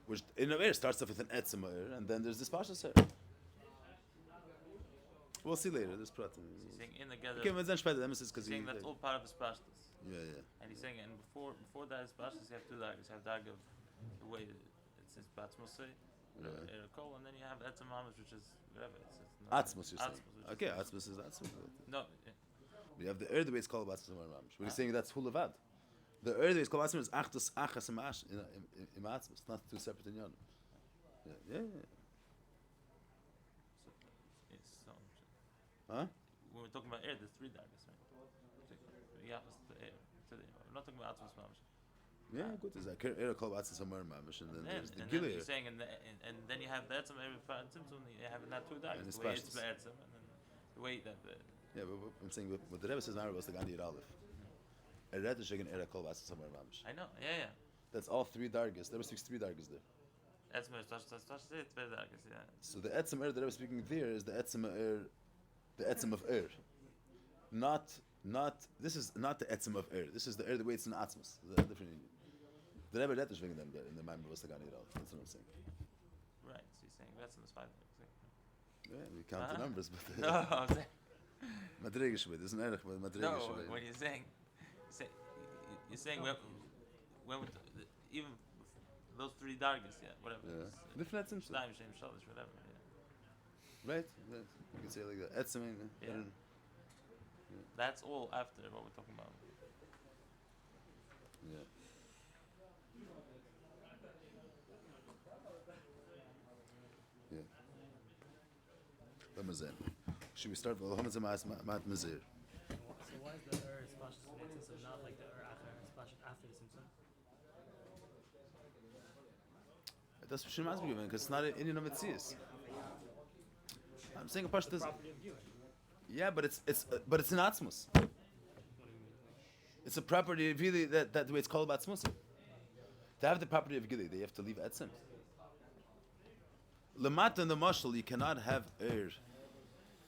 which in of air starts off with an etzem air, and then there's this pashtus air. We'll see later. This pratim. he's saying in the gather. Okay, but then später, then because He's saying that's all part of his pashtas. Yeah. And he's saying, and before that his pashtas, you have 2 dargahs. You have dargah of the way it's his batzmosei, kol, and then you have etzem mamish, which is whatever. It's Atzmos, you're saying. Okay, Atzmos is Atzmos. No. We have the earth way it's called Atzmos mamish. We're saying that's hulavad. The earth way it's called Atzmos is achtos achas imash in Atzmos, not 2 separate in Yon. Yeah. Huh? When we're talking about air, there's 3 dargahs, right? Yeah, the air. We're not talking about atzmos mamish. Yeah, good. There's a air called Atzmos mamish, and then there's the and gilia. then he's saying, and then you have the etzem every tzimtzum. You have not 2 dargahs. The way it's etzem, and then the way that. Yeah, but I'm saying what the Rebbe says now was the Gandhi Aleph. A red is an air called Atzmos mamish. I know. Yeah. That's all three dargas. There speaks three dargas there. Etzem it's better darkest, yeah. So the etzem that I was speaking there is the etzem of not this is not the etzem of this is the the way it's in atzmus. The different union. The Rebbe that is wegen them in the Maimon was the Ganei Rao. That's what I'm saying. Right, so you're saying Etzem is 5. Yeah, we count the numbers, but No, I'm saying. Madrege Shved isn't erich, but Madrege No, Shved. when you're saying when with even those three dargis, yeah, whatever. Yeah. Different etzem. Shnayim, Shem, Shalosh, whatever. Yeah. Right. You can say it like that. Etzem. Yeah. That's all after what we're talking about. Yeah. Yeah. Should we start with Hamza Mat Mazir? So why is the spashas mitzvah not like the acher spashas after the simson? That's what Shemaz be given because it's not an Indian of Mitzias. I'm saying a Pashtas is. Property of viewing. Yeah, but it's an Atzmus. It's a property of Gili that the way it's called about Atzmus. To have the property of Gili, they have to leave Etzem. Lamata in the Mashal, you cannot have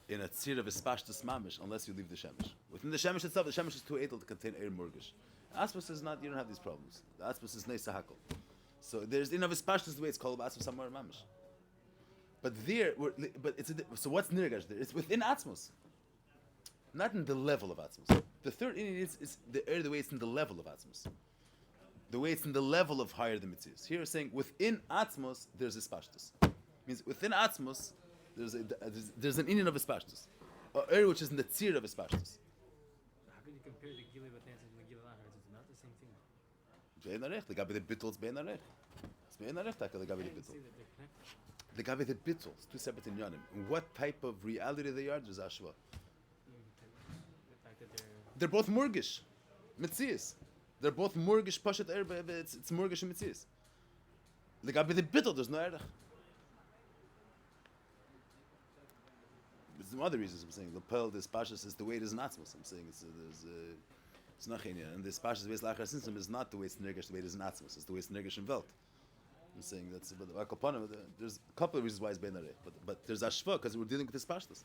in a tzir of a spashtas mamish unless you leave the shemesh. Within the shemesh itself, the shemesh is too able to contain mortgage. Atzmus is not. You don't have these problems. The Atzmus is neisa hakol. So there's in of a spashtas the way it's called about Atzmus somewhere mamish. But there, so what's nirgash there? It's within Atzmus, not in the level of Atzmus. The third inyan is the way it's in the level of Atzmus. The way it's in the level of higher than Mitzvahs. Here it's saying within Atzmus there's a spashtus. Means within Atzmus there's an inyan of a spashtus, or which is in the tzir of a spashtus. How can you compare the gili with and the gili acher? It's not the same thing. Bein arech, the gabi the bittul, it's bein arech. It's bein arech, the gabi the I can bittul. see that they're connected. The gabi the bittul, it's two separate inyanim. And what type of reality they are? There's ashwa. The fact that They're both morgish, mitzias. They're both morgish pashat erbe. It's morgish and mitzias. The gabi the bittul, there's no erech. There's some other reasons I'm saying. Lapel, this pashas is the way it is not. I'm saying it's not chenia, and this pashas the way it's lachar sinsim is not the way it's nergish. The way it is not. It's the way it's nergish and velt. I'm saying that's but there's a couple of reasons why it's bein arech, but there's ashva because we're dealing with this pashtas.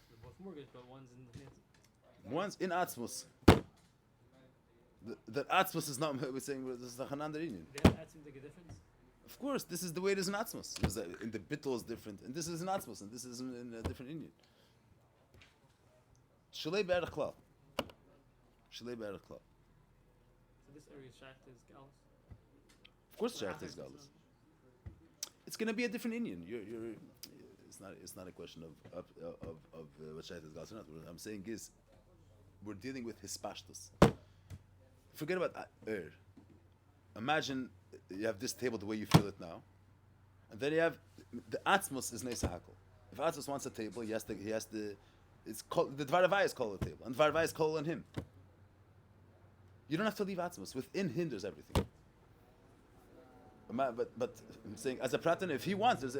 they're both mortgage, but one's in the One's in atzmus. That atzmus is not. We're saying this is the Hanan Union. That seems like a difference. Of course, this is the way it is in atzmus. In the bittul is different, and this is in atzmus, and this is in a different Indian. Shalei be'erech klal. Shalei be'erech klal. So this area shaft is galus. Of course, shaft is galus. It's going to be a different Indian. It's not a question of what shaft is galus or not. What I'm saying is, we're dealing with his pashtus. Forget about Imagine you have this table the way you feel it now, and then you have the atzmus is neisa hakol. If atzmus wants a table, he has to. It's called the dvaravai is called a table, and dvaravai is called on him. You don't have to leave atzmus. Within him, there's everything. But I'm saying as a pratan, if he wants, there's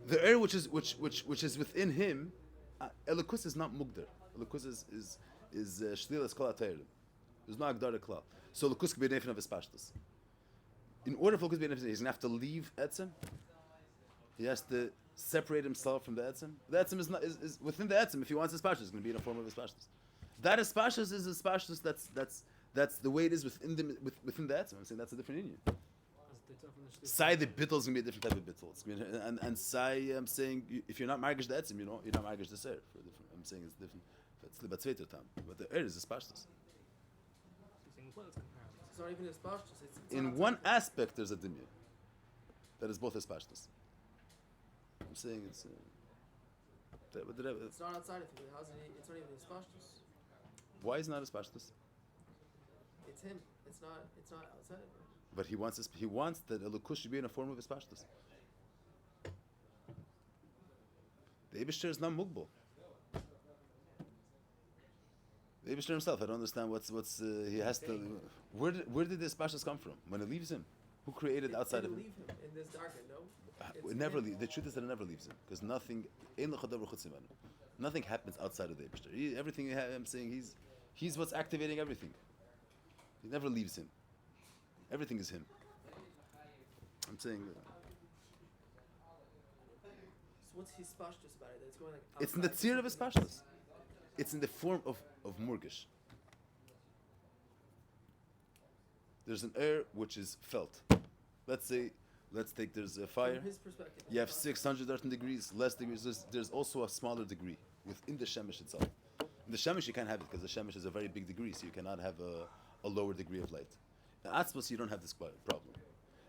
the which is within him. Elikus is not mugdar. Elikus is shlilas kol atayrim. There's no agdara klal. So Lukus can be a nefin of his pashtus. In order for Lukus to be a nefin, he's going to have to leave Etzem. He has to separate himself from the Etzem. The Etzem is within the Etzem. If he wants his pashtus, it's going to be in a form of his pashtus. That is pashtus is his pashtus. That's the way it is within the Etzem. I'm saying that's a different union. Sai the bittul is going to be a different type of bittul. And Sai, I'm saying if you're not margish the Etzem, you're not margish the ser. I'm saying it's different. It's libat tam. But the er is his pashtus. It's not even his pashtus. In one aspect, there's a dimya. That is both his pashtus. I'm saying it's. It's not outside of him. It's not even his pashtus. Why is it not his pashtus? It's him. It's not outside of him. But he wants that Elokus should be in a form of his pashtus. The Eibishter is not mugbal. The Eibishter himself, I don't understand what's he has to. Where did this pashtus come from? When it leaves him, who created outside of him? Leave him in this dark, no. It never leaves. The truth is that it never leaves him because nothing. Ein l'chadav v'chutz imanu. Nothing happens outside of the Eibishter. Everything I'm saying, he's what's activating everything. He never leaves him. Everything is him. I'm saying. So what's his pashtus about it? That it's going like. It's in the tzir of his pashtus. It's in the form of murgish. There's an air which is felt. Let's take there's a fire. From his perspective. You have 613 degrees, less degrees. There's also a smaller degree within the shemesh itself. In the shemesh you can't have it because the shemesh is a very big degree, so you cannot have a lower degree of light. In Atzmos you don't have this problem.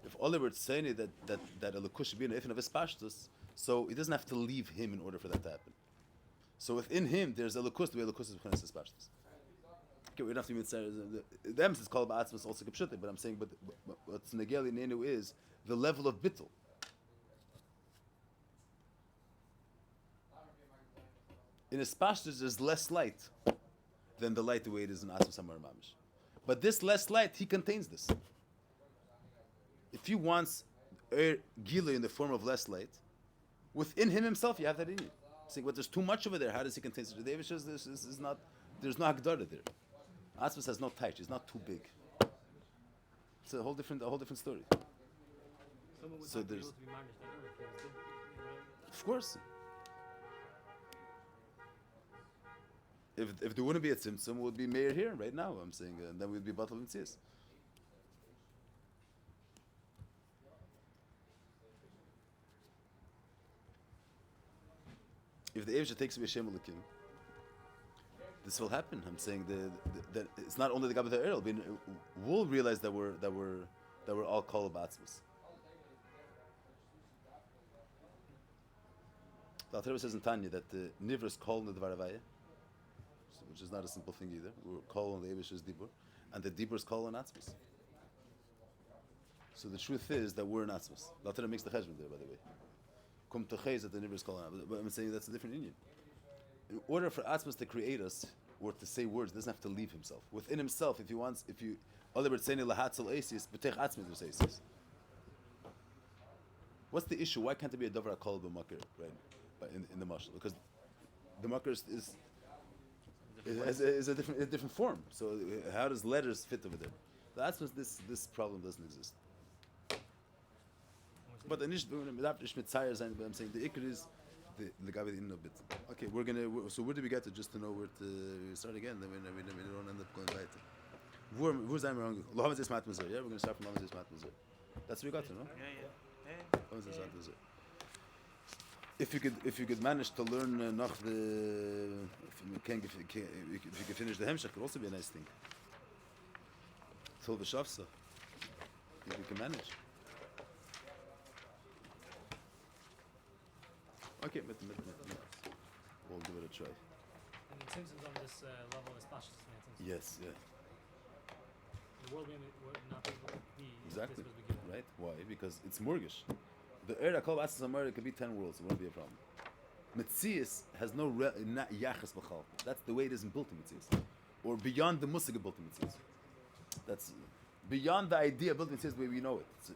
If Oliver saying that a lukush should be in the ifin of his pashtus, so he doesn't have to leave him in order for that to happen. So within him there's a lukus, the way lukus is b'chinas his pashtus. Okay, we don't have to even say the emphasis is called ba'atzmos also kipshute, but I'm saying but what's negeli nenu is the level of bittul. In his pashtus there's less light than the light the way it is in Atzmos Hamar Mamish. But this less light, he contains this. If he wants gila in the form of less light, within him himself you have that in you. Saying, but there's too much over there. How does he contain it? The Eivish is not. There's no hagdara there. Atzmos has no taich. It's not too big. It's a whole different story. Someone would So not be there's- able to be managed on earth. He was good, right? Of course. If there wouldn't be a tzimtzum, would be Meir here right now. I'm saying, and then we'd be batal mitzvahs. If the Eivish takes away Shem Elokim, this will happen. I'm saying that it's not only the Gabbat Erel. We'll realize that we're all called Batzmus. The Alter Rebbe says in Tanya that the Nivra is called in the Dvaravaya, which is not a simple thing either. We're called on the Eivish's Dibur, and the Dibur is called on Atzmus. So the truth is that we're in Atzmus. The Alter Rebbe makes the cheshbon there, by the way. Kum Tochei that the Nivra is called on, but I'm saying that's a different union. In order for Atzmus to create us, or to say words, he doesn't have to leave himself. Within himself, if you, other words, saying lahatzel esis, b'tech Atzmus esis. What's the issue? Why can't there be a davar called b'makir, right? In the mashal, because the makir is a different form. So how does letters fit over there? That's what this problem doesn't exist. But I'm saying the ikr is the gabi in a bit. Okay, so where do we get to? Just to know where to start again. Then we don't end up going weiter. Where's I'm wrong? Yeah, we're going to start from Lamed Zis Matmazer. That's what we got to, no? Yeah. Lamed Zis Matmazer. If you could manage to learn noch if you can finish the Hemshech, could also be a nice thing. Till the Shavsa, if you can manage. Okay, we'll give it a try. And it seems it's on this level of spashes. Yes, yeah. The world would not be able to be Exactly. this was beginning. Right? Why? Because it's mortgage. The Eir HaKol B'Atzis HaMar could be 10 worlds. It won't be a problem. Metzias has no yachas b'chal. That's the way it isn't built in Metzias. Or beyond the musig built in Metzias. That's beyond the idea of built in Metzias the way we know it. It's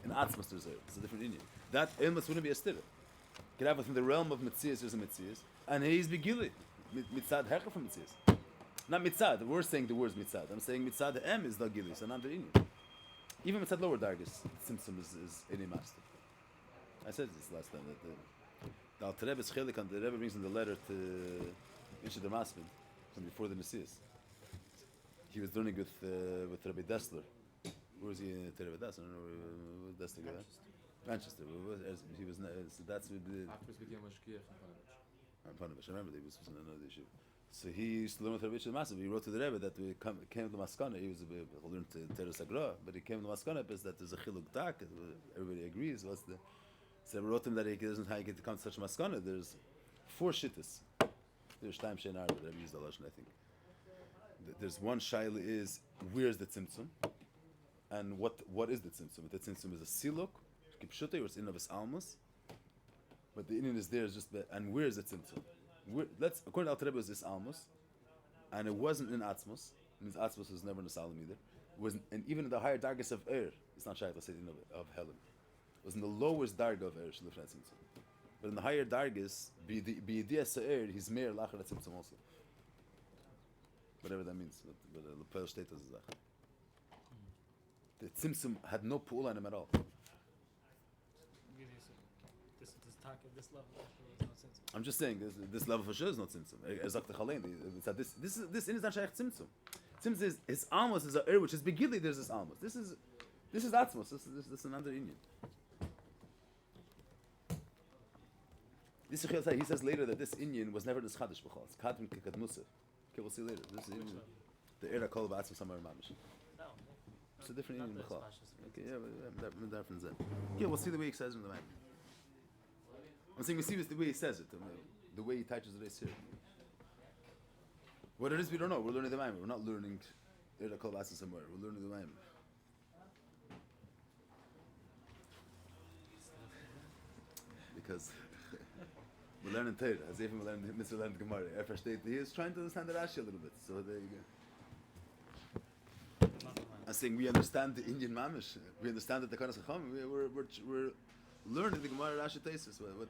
in Atzmas there's it's a different Indian. That Ilmas wouldn't be a stira. Could have within the realm of Metzias there's a Metzias. And he's begili. Mitzad hecher from Metzias. Not mitzad. We're saying the words mitzad. I'm saying mitzad em is the gilis and not the Indian. Even mitzad lower dargis, Simpson is any master. I said this last time that the Alter Rebbe's chelik, and the Rebbe brings in the letter to Inshe the Masmid from before the Messias. He was learning with Rabbi Dessler. Where was he in Rebbe Dessler? I don't know where Dessler got. Manchester. He was. So that's what the. Afterwards became a shkiach in Panovich. I remember he was another issue. So he used to learn with Rabbi Massive. He wrote to the Rebbe that we came to Maskana. He was learned to Teres Agra, but he came to Maskana because that there's a chiluk tak. Everybody agrees. What's the? So I wrote him that he doesn't how he get to come to such Maskana. There's 4 shittas. There's time shenar, but Rebbe used the lashon, I think. There's one shaila is where's the tzimtzum, and what is the tzimtzum? The tzimtzum is a siluk, kipshute, or it's in of his almas. But the Indian is there is just and where is the tzimtzum? Let's according to Alter Rebbe, it was this almos, and it wasn't in atzmos. Means atzmos was never in the salim either. It was, and even in the higher dargas of it's not shaykh. Let's say of helen. It was in the lowest darga of shulifnat tzimtzum. But in the higher dargis, b'yidiyah sa'ir, he's mehr lacher tzimtzum also. Whatever that means. But the Lepel steht as a Sache. The tzimtzum had no pu'ula in him at all. This level is not sense. I'm just saying, this level for sure is not tzimtzum. Sagt the Chalein, this in is not shaykh tzimtzum. Tzimtzum is, his almos is a which is begili, there's this almos. This is atzmos, this is another Indian. This he says later that this Indian was never this Chadosh b'chol. It's Kadm Kikat Musaf. Okay, we'll see later. This is Indian. The era called Ba'atzim somewhere in Mamish. No. It's a different Indian b'chol. Okay, Okay, yeah, but that happens then. Yeah, we'll see the way he says it in the Bible. I'm saying we see this the way he says it, the way he touches the race here. What it is, we don't know. We're learning the Bible. We're not learning era called Ba'atzim somewhere. We're learning the Bible. Because we're learning Torah, as if we're learning Mitzvah learning Gemara. He is trying to understand the Rashi a little bit. So there you go. I'm saying we understand the Indian Mamish. We understand that the Konas Chacham. We're learning the Gemara Rashi Tesis. What